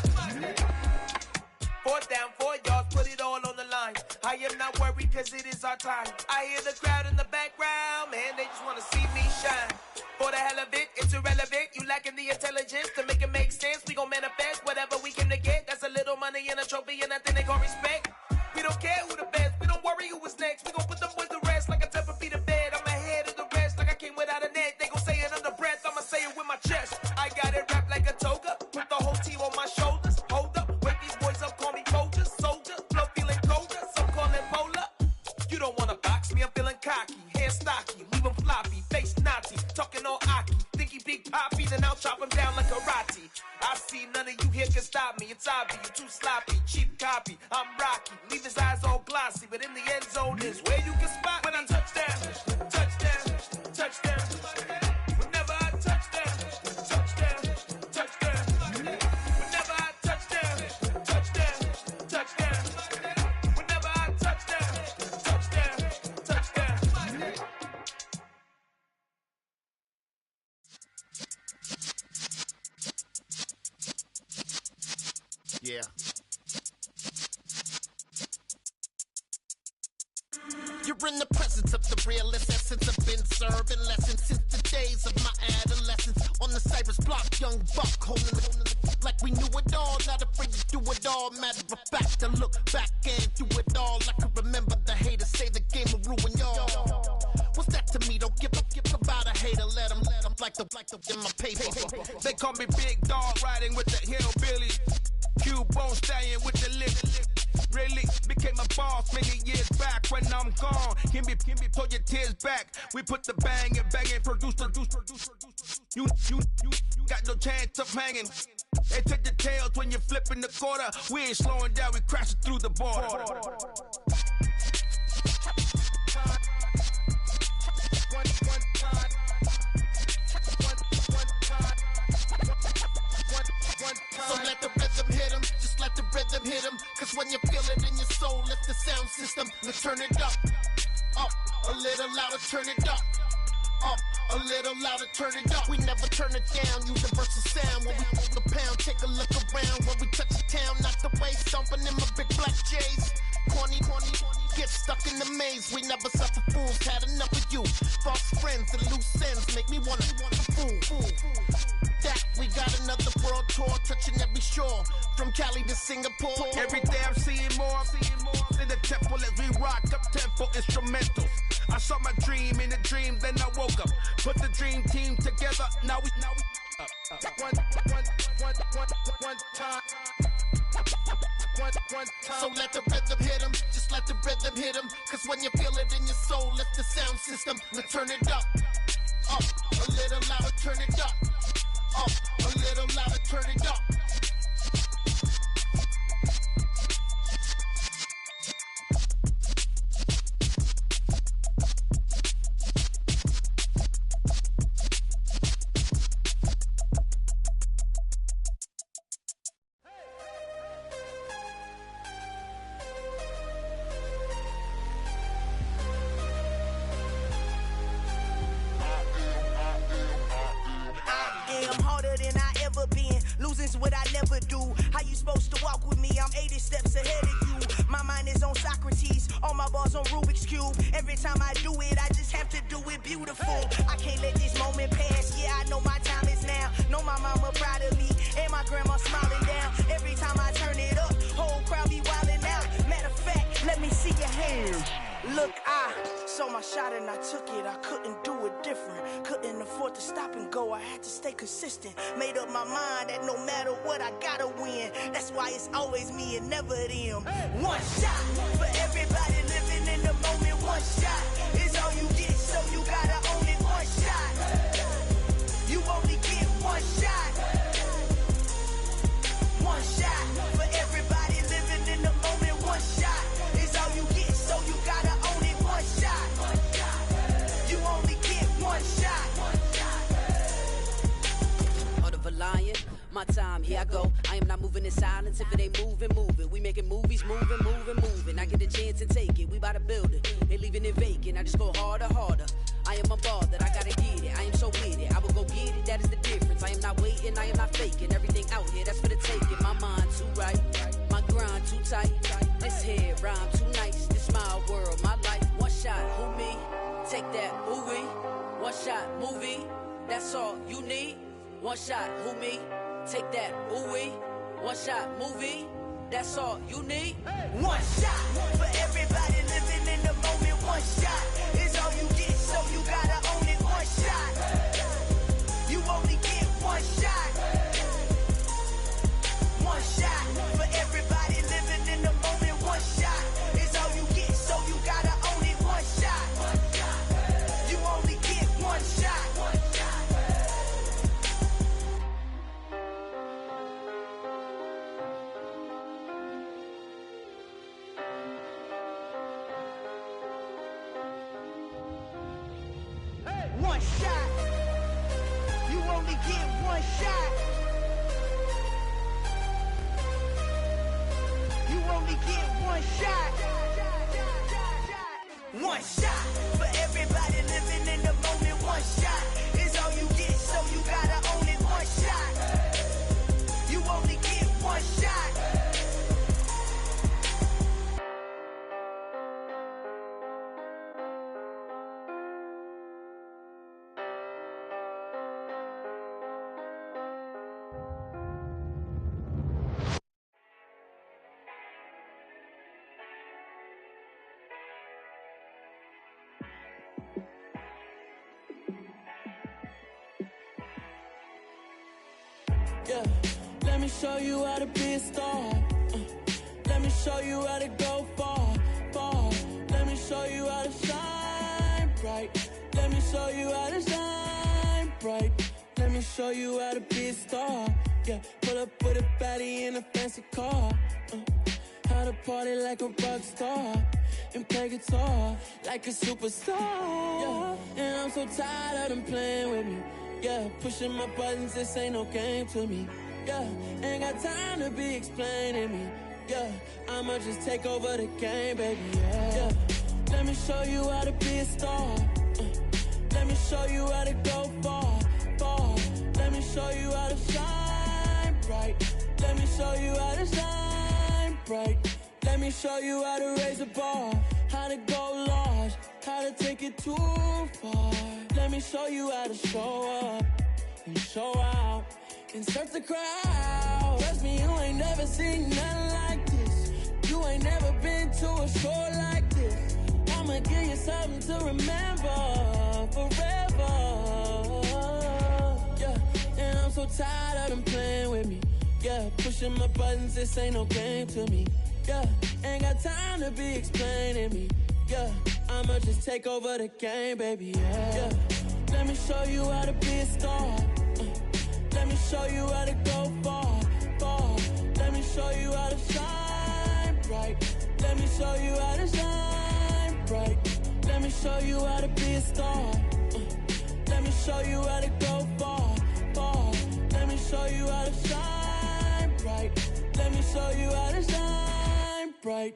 Fourth down, 4 yards, put it all on the line. I am not worried cause it is our time. I hear the crowd in the background, man, they just wanna see me shine. For the hell of it, it's irrelevant. You lacking the intelligence to make it make sense. We gon' manifest whatever we came to get. That's a little money and a trophy and nothing they gon' respect. We don't care who the best, we don't worry who was next. We gon' put them boys to rest like a temper feet of bed. I'm ahead of the rest like I came without a net. They gon' say it under breath, I'ma say it with my chest. I got it wrapped like a toga, put the whole team on my shoulders. Hold up, wake these boys up, call me Folger, soldier. Flow feeling colder, some call it polar. You don't wanna box me, I'm feeling cocky. Hair stocky, leave him floppy, face naughty. Talking all aki, think he big poppy, then I'll chop him down like karate. I see none of you here can stop me. It's obvious, you too sloppy, cheap copy. I'm Rocky, leave his eyes all glossy, but in the end zone is where you can spot when I touchdown, touchdown, touchdown. Whenever I touchdown, touchdown, touchdown. Whenever I touchdown, touchdown, touchdown. Whenever I touchdown, touchdown, touchdown. Yeah. You're in the presence of the realest essence. I've been serving lessons since the days of my adolescence. On the Cypress block, young buck holding it like we knew it all. Not afraid to do it all. Matter of fact, to look back and do it all. I can remember the haters say the game will ruin y'all. What's that to me? Don't give about a hater. Let them like the in my paper. They call me Big Dog, riding with the hillbilly. Q-Bone stallion with the lip. Really became a boss many years back. When I'm gone, can be pull your tears back. We put the bang and produce. You got no chance of hanging. They take the tails when you're flipping the quarter. We ain't slowing down, we crashing through the border. So let the rhythm hit him, just let the rhythm hit him. Cause when you feel it in your soul, lift the sound system. Let's turn it up, a little louder, turn it up, a little louder, turn it up. We never turn it down, universal sound. When we hold the pound, take a look around. When we touch the town, knock the way, stomping in my big black J's. Corny, get stuck in the maze. We never suffer fools, had enough of you. False friends and loose ends make me wanna fool. That we got another world tour, touching every shore, from Cali to Singapore. Every day I'm seeing more in the temple as we rock up tempo instrumentals. I saw my dream in a dream, then I woke up. Put the dream team together, now we one time. So let the rhythm hit him, just let the rhythm hit him. Cause when you feel it in your soul, lift the sound system. Let's turn it up, a little louder, turn it up, a little louder, turn it up. what I never do. How you supposed to walk with me? I'm 80 steps ahead of you. My mind is on Socrates, all my bars on Rubik's Cube. Every time I do it, I just have to do it beautiful. I can't let this moment pass. Yeah, I know my time is now. Know my mama proud of me, and my grandma smiling down. Every time I turn it up, whole crowd be wildin' out. Matter of fact, let me see your hands. Look, I saw my shot and I took it. I couldn't do it different. Couldn't afford to stop and go. I had to stay consistent. Made up my mind that no matter what, I gotta win. That's why it's always me and never them. One shot for everybody living in the moment. One shot is all you get, so you gotta own it. One shot. You only get one shot. One shot for everybody living in the moment. One shot is all you get, so you gotta own it. One shot. You only get one shot. Heart of a lion, my time, here I go. I am not moving in silence. If it ain't moving, move it. We making movies, moving. I get a chance and take it. We bout to build it. They leaving it vacant. I just go harder. I am a ball that I gotta get it. I am so with it. I will go get it. That is the difference. I am not waiting. I am not faking. Everything out here, that's for the taking. My mind too right. My grind too tight. This head rhyme too nice. This my world, my life. One shot, who me? Take that, who we? One shot, movie. That's all you need. One shot, who me? Take that, who we? One shot, movie. That's all you need. One shot for everybody living in the moment. One shot is all you get, so you gotta own it. One shot. You only get one shot. One shot for everybody living in the moment. One shot is all you get, so you gotta own it. One shot. You only get one shot. One shot. You only get one shot. You only get one shot. One shot for everybody living in the moment. One shot is all you get, so you gotta own it. One shot. You only get one shot. Yeah, let me show you how to be a star. Let me show you how to go far. Let me show you how to shine bright. Let me show you how to shine bright. Let me show you how to be a star. Yeah, pull up with a baddie in a fancy car. How to party like a rock star and play guitar like a superstar. Yeah, and I'm so tired of them playing with me. Yeah, pushing my buttons, this ain't no game to me. Yeah, ain't got time to be explaining me. Yeah, I'ma just take over the game, baby. Yeah, let me show you how to be a star. Let me show you how to go far. Let me show you how to shine bright. Let me show you how to shine bright. Let me show you how to raise the bar, how to go large, how to take it too far. Let me show you how to show up and show out and surf the crowd. Trust me, you ain't never seen nothing like this. You ain't never been to a show like this. I'ma give you something to remember forever. Yeah, and I'm so tired of them playing with me. Yeah, pushing my buttons, this ain't no game to me. Yeah, ain't got time to be explaining me. Yeah, I'ma just take over the game, baby. Yeah, let me show you how to be a star. Let me show you how to go far. Let me show you how to shine bright. Let me show you how to shine bright. Let me show you how to be a star. Let me show you how to go far. Let me show you how to shine bright. Let me show you how to shine bright.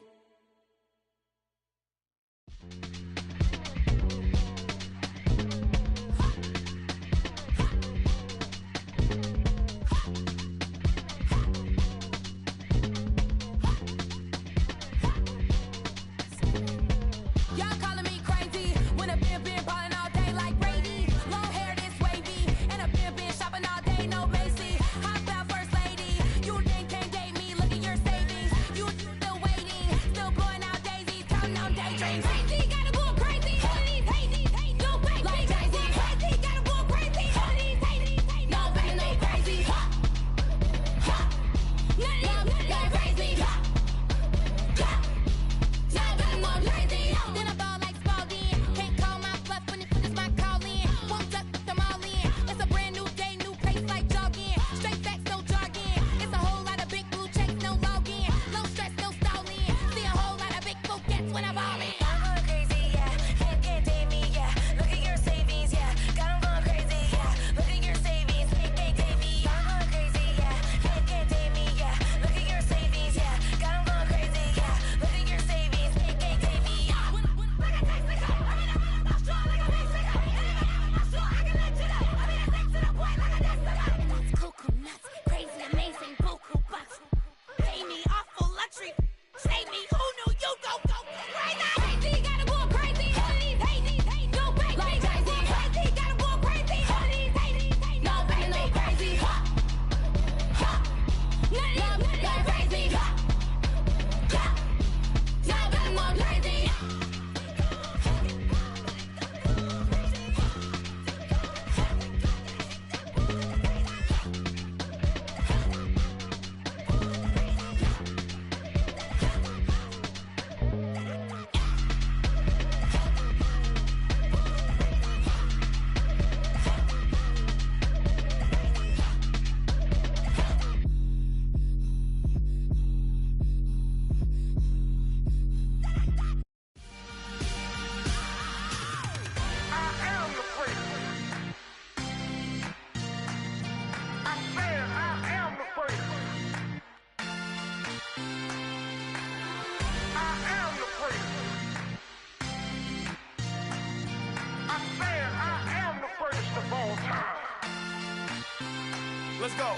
let's go.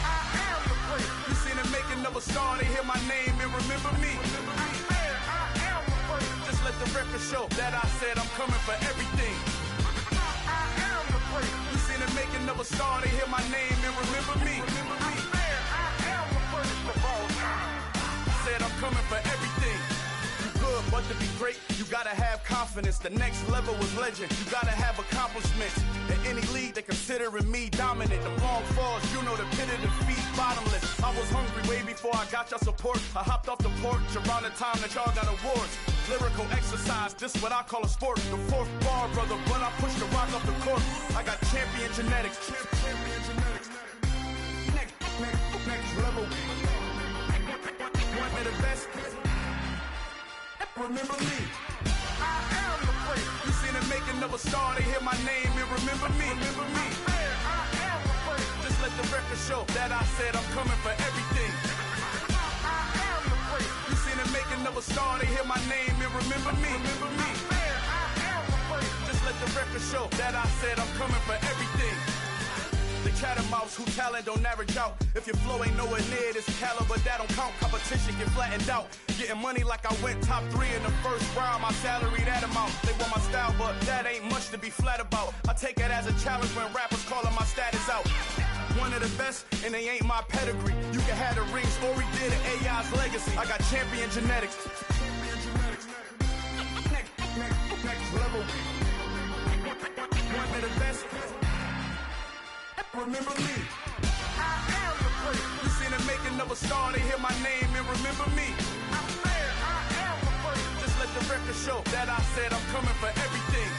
I am the place. You seen the making of a star, they hear my name and remember me. I am the place. Just let the record show that I said I'm coming for everything. I am the place. You seen the making of a star, they hear my name and remember me. I am the place of all time. Said I'm coming for everything. You good, but to be great, you gotta have confidence. The next level was legend. You gotta have accomplishments. In any league, they considering me dominant. The long falls, you know the pit of defeat, bottomless. I was hungry way before I got your support. I hopped off the porch around the time that y'all got awards. Lyrical exercise, this what I call a sport. The fourth bar, brother, but I pushed the rock off the court. I got champion genetics. Champion genetics. Next level. One of the best. Remember me. I am the place. You seen the making of a star, they hear my name and remember me. Remember me. I am the place. Just let the record show that I said I'm coming for everything. I am the place. You seen the making of a star, they hear my name and remember me. Remember me. I am the place. Just let the record show that I said I'm coming for everything. The chattermouths who talent don't average out. If your flow ain't nowhere near this caliber, that don't count. Competition get flattened out. Getting money like I went top 3 in the first round. My salary that amount. They want my style, but that ain't much to be flat about. I take it as a challenge when rappers calling my status out. One of the best, and they ain't my pedigree. You can have the rings, or we did an AI's legacy. I got champion genetics. Next level. One of the best. Remember me. I am the place. You seen the making of a star, they hear my name and remember me. I am the place. Just let the record show that I said I'm coming for everything.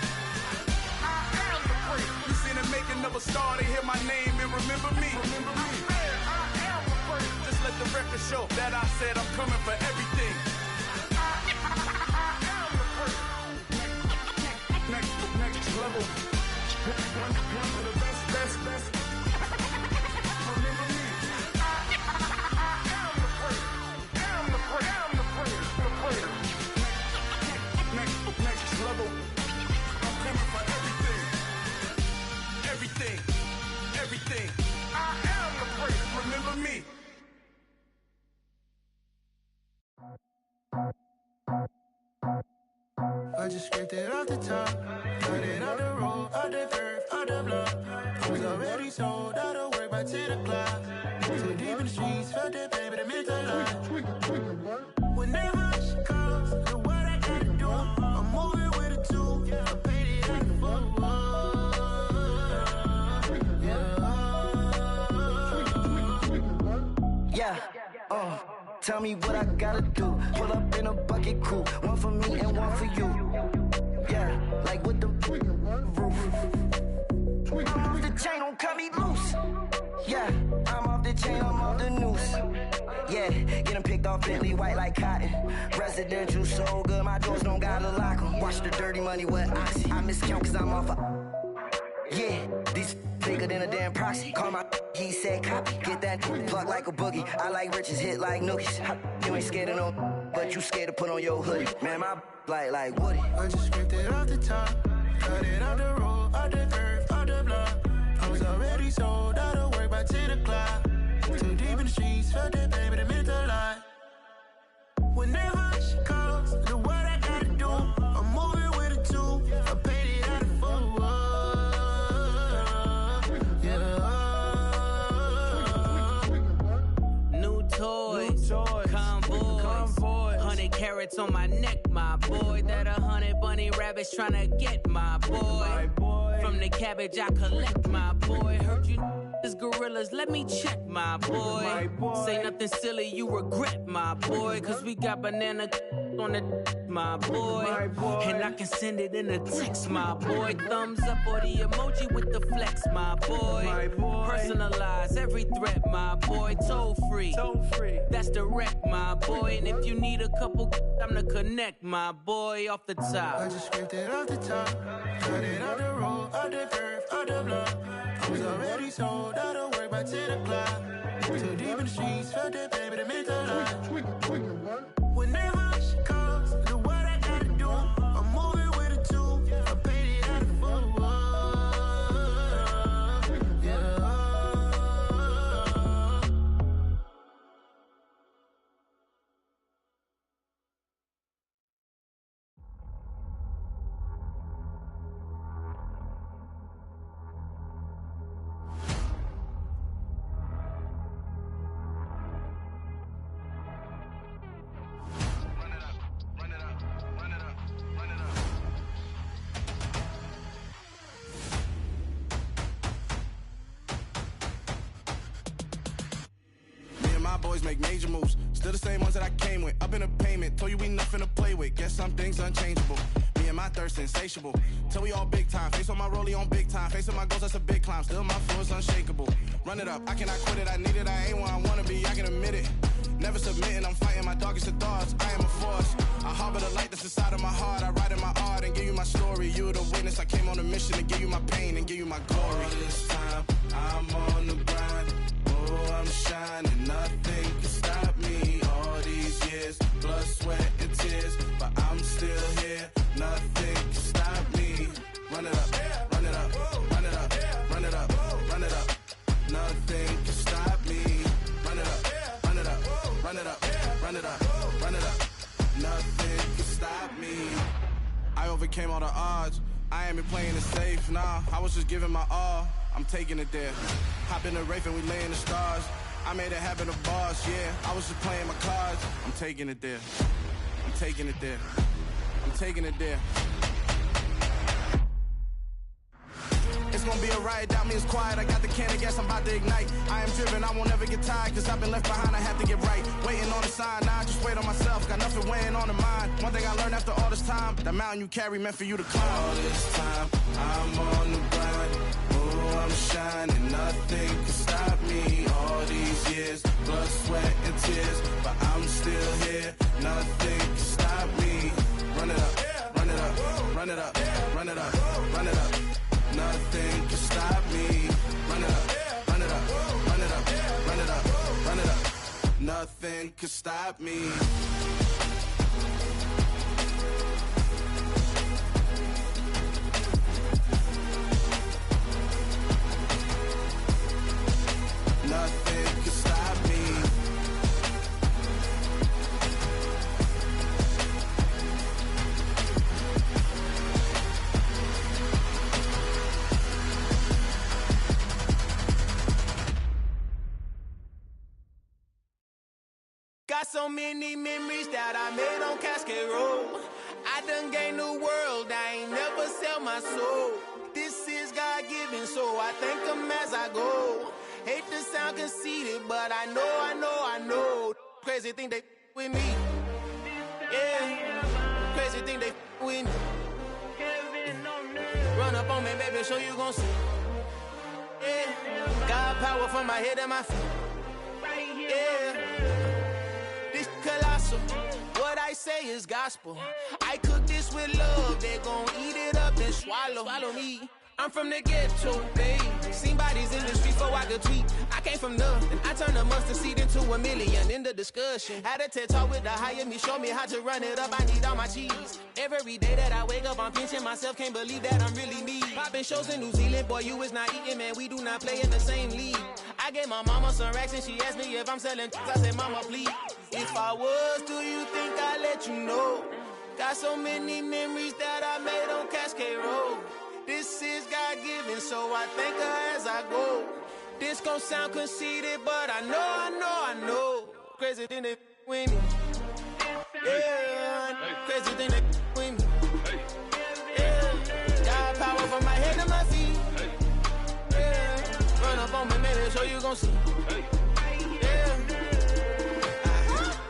I am the place. You seen the making of a star, they hear my name and remember me. Remember me. I am the place. Just let the record show that I said I'm coming for everything. I am the place. Next level. One of the best. Next level. I'm coming for everything. Everything. I am the place. Remember me. I just scraped it off the top, cut it on the road, on the curve, on the block. I was already sold out of work by 10 o'clock. Too deep in the streets, felt that baby, that meant a lot. Whenever she calls, know what I gotta do. I'm moving with a two, I paid it out the fuck. Yeah, tell me what I gotta do. Pull up in a bucket crew, one for me and one for you. Yeah, like with the roof. I'm off the chain, don't cut me loose. Yeah, I'm off the chain, I'm off the noose. Yeah, get them picked off Bentley, white like cotton. Residential, so good, my doors don't gotta lock them. Watch the dirty money with Oxy. I miscount cause I'm off a... Yeah, these bigger than a damn proxy. Call my he said copy. Get that plug like a boogie. I like riches, hit like nookies. You ain't scared of no, but you scared to put on your hoodie. Man, my like Woody. I just scraped it off the top, cut it on the road, on the curve, on the block. I was already sold out of work by 10 o'clock. Too deep in the streets, felt that baby, that meant a lot. Whenever she calls, know what I gotta do. I'm moving with a two, I paid it out of fuck. Convoy, 100 carats on my neck, my boy. That 100 bunny rabbits tryna get my boy. From the cabbage I collect, my boy. Heard you is gorillas, let me check, my boy. Say nothing silly, you regret, my boy. Cause we got banana on the my boy. And I can send it in a text, my boy. Thumbs up or the emoji with the flex, my boy. Personalize every threat, my boy. Toll free. That's direct, my boy. And if you need a couple, I'm the connect, my boy. Off the top. I just scraped it off the top, cut it on the road, on the curve, on the block. I was already sold out of work by 10 o'clock. Too deep in the streets, felt that baby, that meant a lot. Whenever she calls, know what I gotta do. I'm moving with a two, I paid it out of fuck. boys make major moves. Still the same ones that I came with. Up in the payment, told you we nothing to play with. Guess some things unchangeable. Me and my thirst insatiable. Till we all big time. Face on my rollie on big time. Facing my goals, that's a big climb. Still my flow is unshakable. Run it up, I cannot quit it. I need it, I ain't where I wanna be, I can admit it. Never submitting, I'm fighting my darkest of thoughts. I am a force. I harbor the light that's inside of my heart. I write in my art and give you my story. You the witness, I came on a mission to give you my pain and give you my glory. All this time, I'm on the grind. Oh, I'm shining, nothing can stop me. All these years, blood, sweat, and tears, but I'm still here. Nothing can stop me. Run it up, run it up, run it up, run it up, run it up. Nothing can stop me. Run it up, run it up, run it up, run it up, run it up. Nothing can stop me. I overcame all the odds. I ain't been playing it safe, nah. I was just giving my all. I'm taking it there. Hop in the Wraith and we lay in the stars. I made it happen to boss, yeah. I was just playing my cards. I'm taking it there. I'm taking it there. I'm taking it there. It's gonna be a riot, doubt me, it's quiet. I got the can of gas, I'm about to ignite. I am driven, I won't ever get tired, cause I've been left behind, I have to get right. Waiting on the sign, now I just wait on myself. Got nothing weighing on the mind. One thing I learned after all this time, the mountain you carry meant for you to climb. All this time, I'm on the grind. Oh, I'm shining, nothing can stop me. All these years, blood, sweat, and tears, but I'm still here. Nothing can stop me. Run it up, run it up, run it up, run it up, run it up. Nothing can stop me. Run it up, run it up, run it up, run it up, run it up. Nothing can stop me. Nothing can stop me. Got so many memories that I made on Cascade Road. I done gained the world, I ain't never sell my soul. This is God-given, so I thank him as I go. Hate to sound conceited, but I know. Crazy thing they with me. Yeah, crazy thing they with me. Run up on me, baby, so you gon' see. Yeah, God power from my head and my feet. Yeah. Colossal. What I say is gospel. I cook this with love. They gon' eat it up and swallow me. I'm from the ghetto, babe. Seen bodies in the street before I could tweet. I came from nothing. I turned a mustard seed into $1 million in the discussion. Had a TED talk with the higher me, show me how to run it up. I need all my cheese. Every day that I wake up, I'm pinching myself. Can't believe that I'm really me. Popping shows in New Zealand, boy, you is not eating, man. We do not play in the same league. I gave my mama some racks and she asked me if I'm selling. I said, mama, please. If I was, do you think I'd let you know? Got so many memories that I made on Cascade Road. This is God-given, so I thank her as I go. This gon' sound conceited, but I know. Crazy thing they with me. Yeah, crazy thing they with me. Yeah, got power from my head to my feet. Yeah, run up on me, maybe, so you gon' see.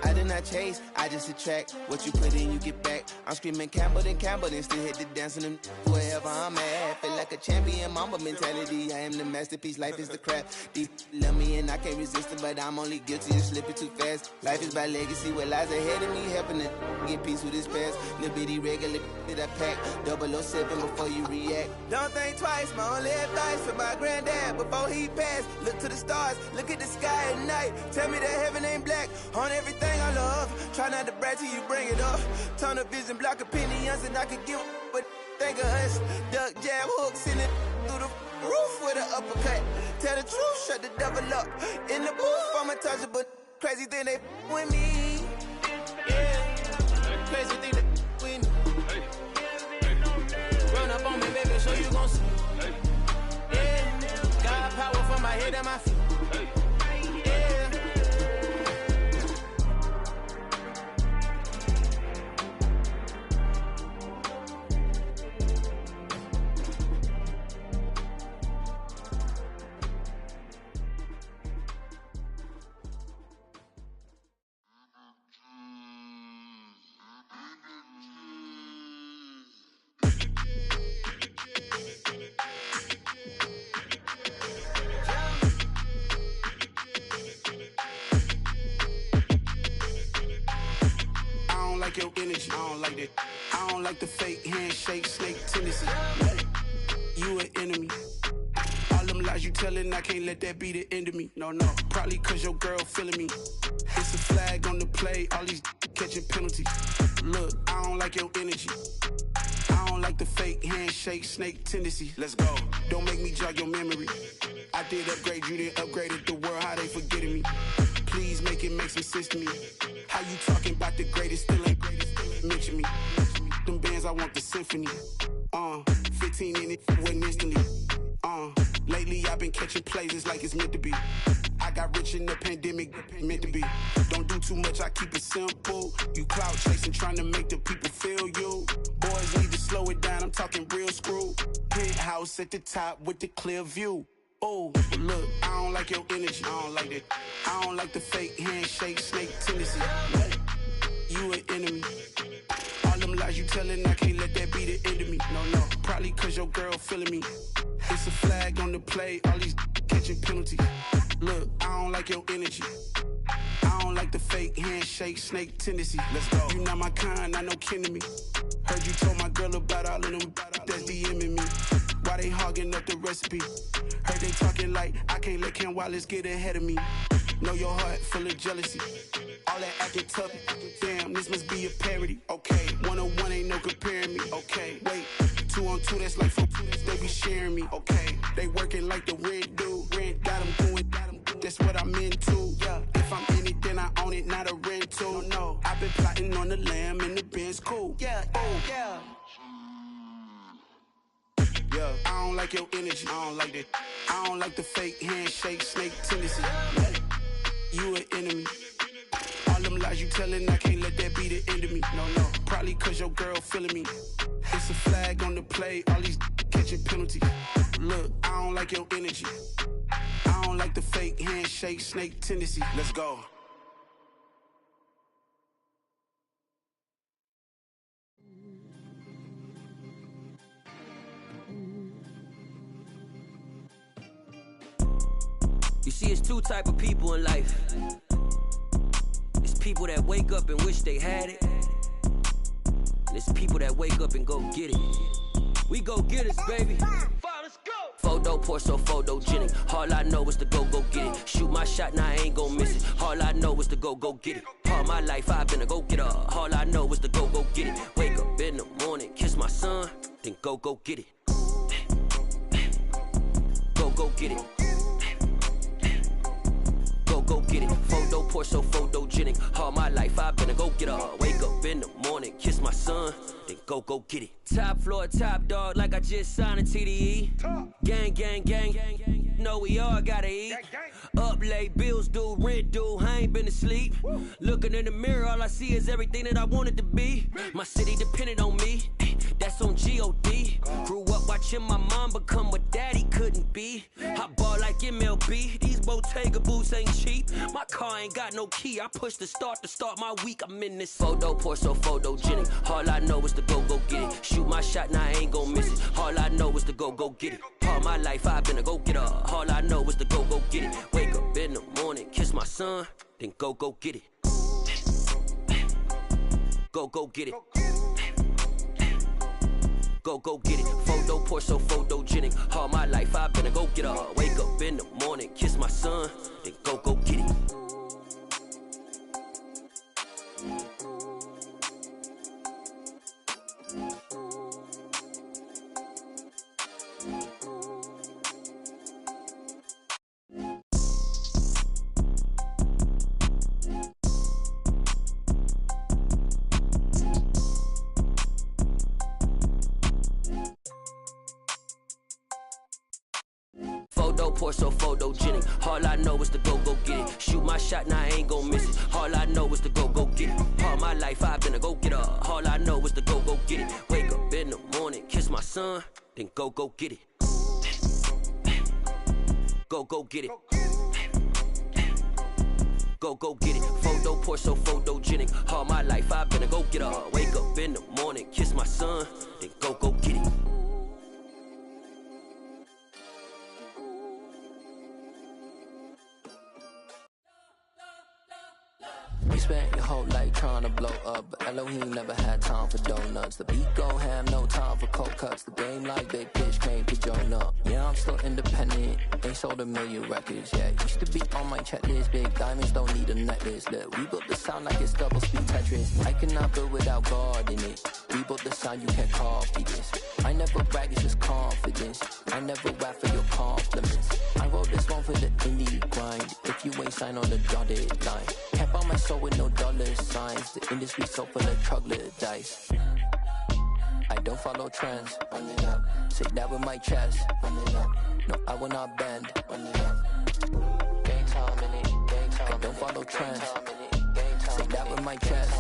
I did not chase, I just attract. What you put in, you get back. I'm screaming Campbell, then still hit the dance on them wherever I'm at. Feel like a champion, mamba mentality. I am the masterpiece, life is the crap. Deep love me and I can't resist it, but I'm only guilty of slipping too fast. Life is by legacy, what lies ahead of me, helping to get peace with this past. Little bitty regular that I pack, 007 before you react. Don't think twice, my only advice for my granddad before he passed. Look to the stars, look at the sky at night. Tell me that heaven ain't black on everything I love. Try not to brag till you bring it up. Tunnel vision, block opinions, and I could give but think of us. Duck jab hooks in it through the roof with an uppercut. Tell the truth, shut the devil up. In the booth, I'm untouchable. Crazy thing they with me. Yeah, crazy thing they with me. Run up on me, baby, so you gon' see. Yeah, got power from my head and my feet. like your energy. I don't like that. I don't like the fake handshake, snake tendency. You an enemy. All them lies you telling, I can't let that be the end of me. No, probably cause your girl feeling me. It's a flag on the play, all these catching penalties. Look, I don't like your energy. I don't like the fake handshake, snake tendency. Let's go. Don't make me jog your memory. I did upgrade, you didn't upgrade it. The world, how they forgetting me. Please make it make some sense to me. How you talking about the greatest, still ain't greatest, still ain't mention me. Them bands, I want the symphony. 15 in it, wasn't instantly. Lately I've been catching plays, it's like it's meant to be. I got rich in the pandemic, meant to be. Don't do too much, I keep it simple. You clout chasing, trying to make the people feel you. Boys need to slow it down, I'm talking real screw. Penthouse at the top with the clear view. Oh, look, I don't like your energy, I don't like that. I don't like the fake handshake, snake tendency. You an enemy. All them lies you telling, I can't let that be the end of me. No, probably cause your girl feeling me. It's a flag on the play, all these catching penalties. Look, I don't like your energy. I don't like the fake handshake, snake tendency. Let's go. You not my kind, I know kin to me. Heard you told my girl about all of them that's DMing me. Why they hogging up the recipe? Heard they talking like I can't let Ken Wallace get ahead of me. Know your heart full of jealousy. All that acting tough, damn, this must be a parody. Okay, 1-on-1 ain't no comparing me. Okay, wait, 2-on-2, that's like 4-2, they be sharing me. Okay, they working like the rent dude. Rent got them going, that's what I'm into. Yeah, if I'm in it, then I own it, not a rental. No, I've been plotting on the lamb and the Benz cool. Yeah, oh, yeah. Yeah, I don't like your energy, I don't like that. I don't like the fake handshake, snake tendency. You an enemy. All them lies you telling, I can't let that be the end of me. No, probably cause your girl feeling me. It's a flag on the play, all these catching penalties. Look, I don't like your energy. I don't like the fake handshake, snake tendency. Let's go. You see, it's two type of people in life. It's people that wake up and wish they had it. And it's people that wake up and go get it. We go get it, baby. Let's go. Photo pour so photogenic. All I know is to go get it. Shoot my shot, now I ain't gon' miss it. All I know is to go get it. All my life I've been a go getter. All I know is to go get it. Wake up in the morning, kiss my son, then go get it. Go get it. Go get it. Photo pour so photogenic. All my life I've been a go getter. Wake up in the morning, kiss my son, then go get it. Top floor, top dog, like I just signed a TDE. Gang. Know we all gotta eat. Up late, bills due, rent due, I ain't been asleep. Looking in the mirror, all I see is everything that I wanted to be. My city depended on me, that's on G.O.D. Grew up watching my mom become what daddy couldn't be. I ball like MLB, these Bottega boots ain't cheap. My car ain't got no key, I push the start to start my week. I'm in this photo pour so photogenic. All I know is to go get it. Shoot my shot, now I ain't gon' miss it. All I know is to go get it. All my life I've been a go getter. All I know is to go get it. Wake up in the morning, kiss my son, then go get it. Go get it. Go get it. Photo pour so photogenic. All my life I've been a go getter. Wake up in the morning, kiss my son, then go get it. Photo pour so photogenic. All I know is to go get it. Shoot my shot, now I ain't gon' miss it. All I know is to go get it. All my life I've been a go getter. All I know is to go get it. Wake up in the morning, kiss my son, then go get it. Go get it. Go get it. Photo pour so photogenic. All my life I've been a go getter. Wake up in the morning, kiss my son, then go get it. You spent your whole life trying to blow up, but Elohim never had time for donuts. The beat go ham, no time for cold cuts. The game like big fish came to join up. Yeah, I'm still independent, ain't sold a million records yet. Used to be on my checklist, big diamonds don't need a necklace. Look, we built the sound like it's double speed Tetris. I cannot build without God in it. We built the sound, you can't copy this. I never brag, it's just confidence. I never rap for your compliments. I wrote this one for the indie grind. If you ain't signed on the dotted line, can't buy my soul with no dollar signs. The industry so full of troglodytes. I don't follow trends. Say that with my chest. No, I will not bend. Game time in it. I don't follow trends. Say that with my chest.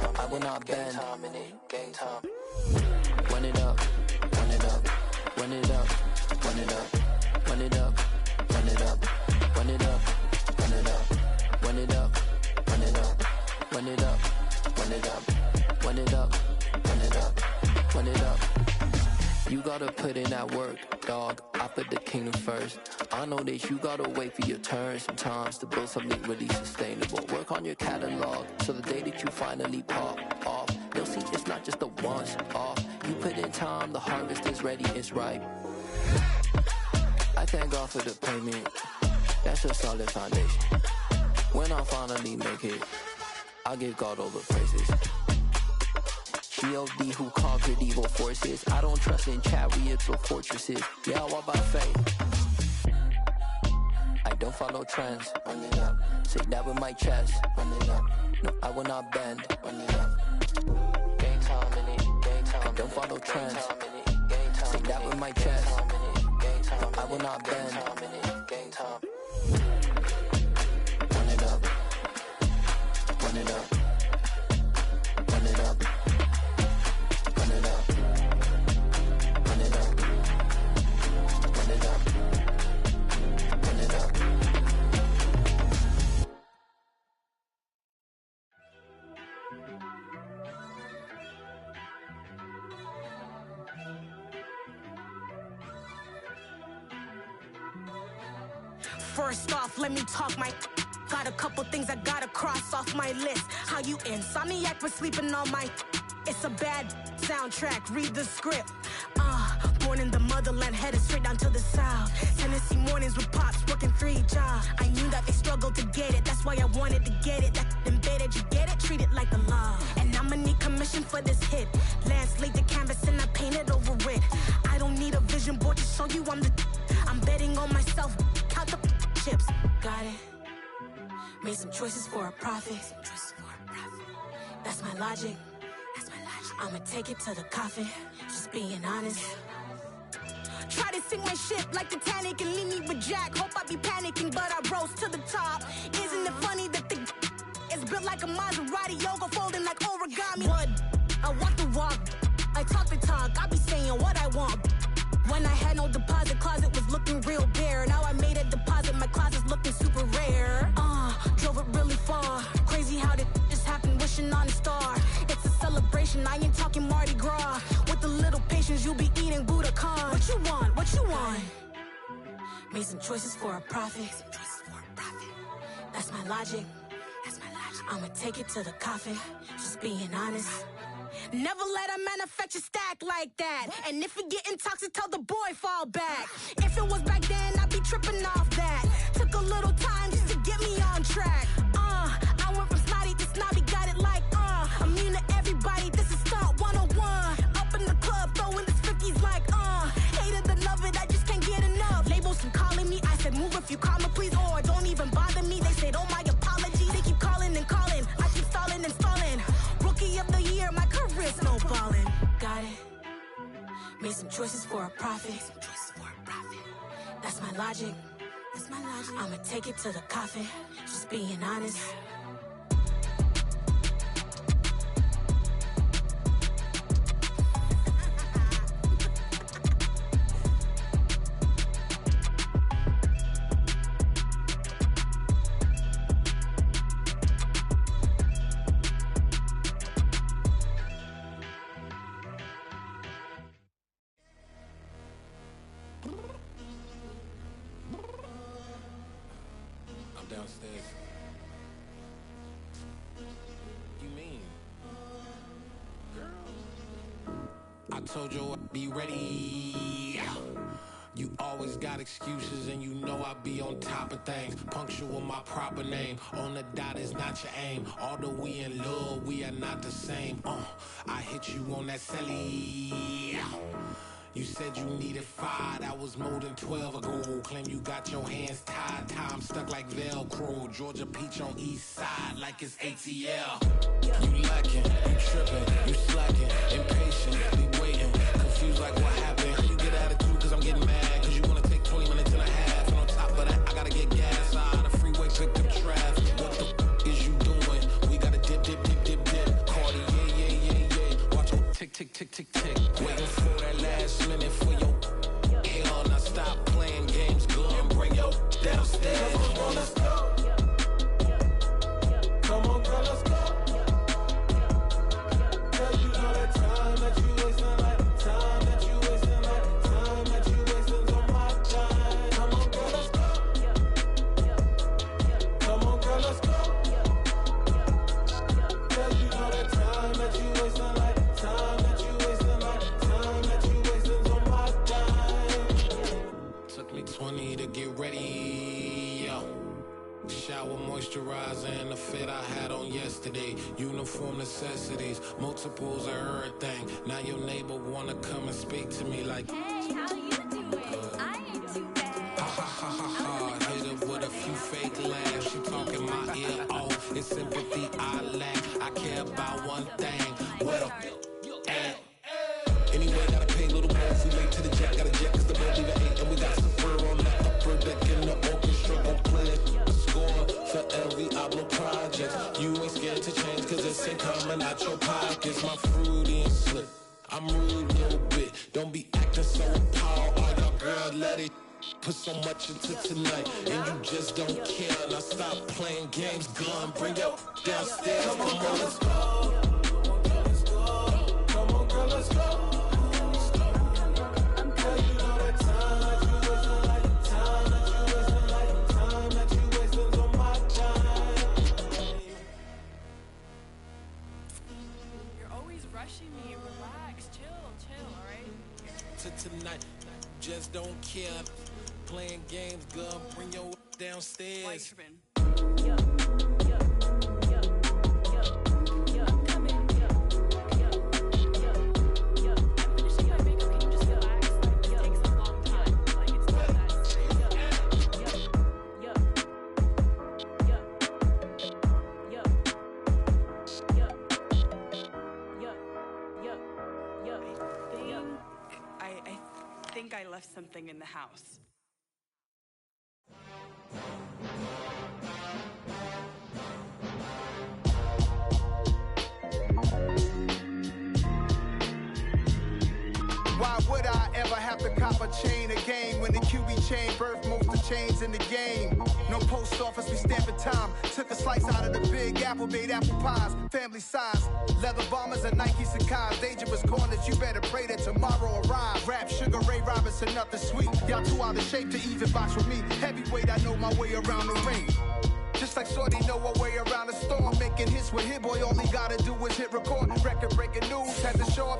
No, I will not bend. Run it up, run it up, run it up, run it up, run it up, run it up, run it up, run it up, run it up, run it up, run it up, run it up, run it up, run it up, run it up. You gotta put in that work, dog. I put the kingdom first. I know that you gotta wait for your turn sometimes to build something really sustainable. Work on your catalog, so the day that you finally pop off, you'll see it's not just a once off. You put in time, the harvest is ready, it's ripe. I thank God for the payment. That's a solid foundation. When I finally make it, I give God all the praises. G.O.D. who conquered evil forces. I don't trust in chariots or fortresses. Yeah, I walk by faith. I don't follow trends. Say that with my chest. No, I will not bend. Game time in it. I don't follow trends. Say that with my chest. No, I will not bend. Run it up. Run it up. Run it up. Run it up. Run it up. Run it up. Run it up. First off, let me talk my. Got a couple things I gotta cross off my list. How you insomniac for sleeping on my. It's a bad soundtrack, read the script. Born in the motherland, headed straight down to the south. Tennessee mornings with pops, working 3 jobs. I knew that they struggled to get it, that's why I wanted to get it. That embedded, you get it, treat it like the law. And I'ma need commission for this hit. Lance laid the canvas and I painted over it. I don't need a vision board to show you I'm betting on myself, count the chips. Got it. Made some choices for a profit. That's my logic. I'ma take it to the coffin. Just being honest. Try to sink my ship like Titanic and leave me with Jack. Hope I be panicking, but I rose to the top. Isn't it funny that the is built like a Maserati, yoga folding like origami? What? I walk the walk. I talk the talk. I be saying what I want. When I had no deposit, closet was looking real bare. Now I made a deposit, my closet's looking super rare. Drove it really far. Crazy how did just happen, wishing on a star. It's a celebration, I ain't talking Mardi Gras. With a little patience, you'll be eating Budokan. What you want? What you want? Made some choices for a profit. That's my logic. I'ma take it to the coffin. Just being honest. Never let a manufacture stack like that. And if it getting toxic, tell the boy fall back. If it was back then, I'd be tripping off that. Took a little time just to get me on track. I went from snotty to snobby, got it like immune to everybody, this is stunt 101. Up in the club, throwing this 50s like hate it, love it, I just can't get enough. Labels keep calling me, I said move if you call me please, or don't even bother me. They said oh my apologies, they keep calling and calling. I keep stalling and stalling. Rookie of the year, my career snowballing. Got it. Made some choices for a profit. That's my logic. I'ma take it to the coffin. Just being honest. I'm downstairs. told you I'd be ready. You always got excuses and you know I be on top of things. Punctual my proper name. On the dot is not your aim. Although we in love, we are not the same. I hit you on that celly. You said you needed 5, that was more than 12 ago. Claim you got your hands tied, time stuck like Velcro. Georgia Peach on east side like it's ATL. You lacking, you tripping, you slacking, impatient, be waiting, confused like what happened. How you get attitude cause I'm getting mad, cause you wanna take 20 minutes and a half. And on top of that, I gotta get gas out of the freeway, pick up traffic. What the is you doing? We gotta dip, dip, dip, dip, dip. Cardi, yeah. Watch your tick, tick, tick, tick, tick. Waiting for that last minute for your hell. Now stop playing games, go and bring your downstairs. Come on, let's go. Come on, girl, let's go. Cause you know that time that you wasting, like time that you wasting, like time that you wasting on my time. Come on, girl, let's go. Come on, girl, let's go. Cause you know that time that you wasting, like time that you wasting, like time that you wasting on my time. Took me 20 to get ready, yo. Shower, moisturizer, and the fit I had on yesterday. Uniform necessities, multiples of everything. Now your neighbor wanna come and speak to me like, hey, how you doing? I ain't too bad. Ha ha ha ha ha. Hit her with a few fake laughs. She talking my ear off. It's sympathy I lack. I care about one thing. What up? At? Anyway, gotta pay a little more if we late to the jet. Got a jet cause the bed even 8. And we got super on the upper deck in the orchestra. Gon' play a score for every Ablo project. You ain't scared to change cause it's ain't coming out your pockets. My fruity and slip. I'm rude a little bit. Don't be acting so appalled. All y'all girl, let it put so much into tonight. And you just don't care. Now stop playing games. Gun, bring your downstairs. Come on, girl, let's go. Come on, girl, let's go. Me, relax, chill, alright? Tonight, just don't care. Playing games, girl, bring your downstairs. I think I left something in the house. Why would I ever have to cop a chain again when the QB chain birthed most of chains in the game? No post office, we stamping time. Took a slice out of the big apple, made apple pies, family size. Leather bombers and Nike Sacai's. Dangerous corners, you better pray that tomorrow arrives. Rap, Sugar Ray Robinson, nothing sweet. Y'all too out of shape to even box with me. Heavyweight, I know my way around the ring. Just like Shorty know her way around the storm. Making hits with Hit Boy, all he gotta do is hit record. Record breaking news, had to show up.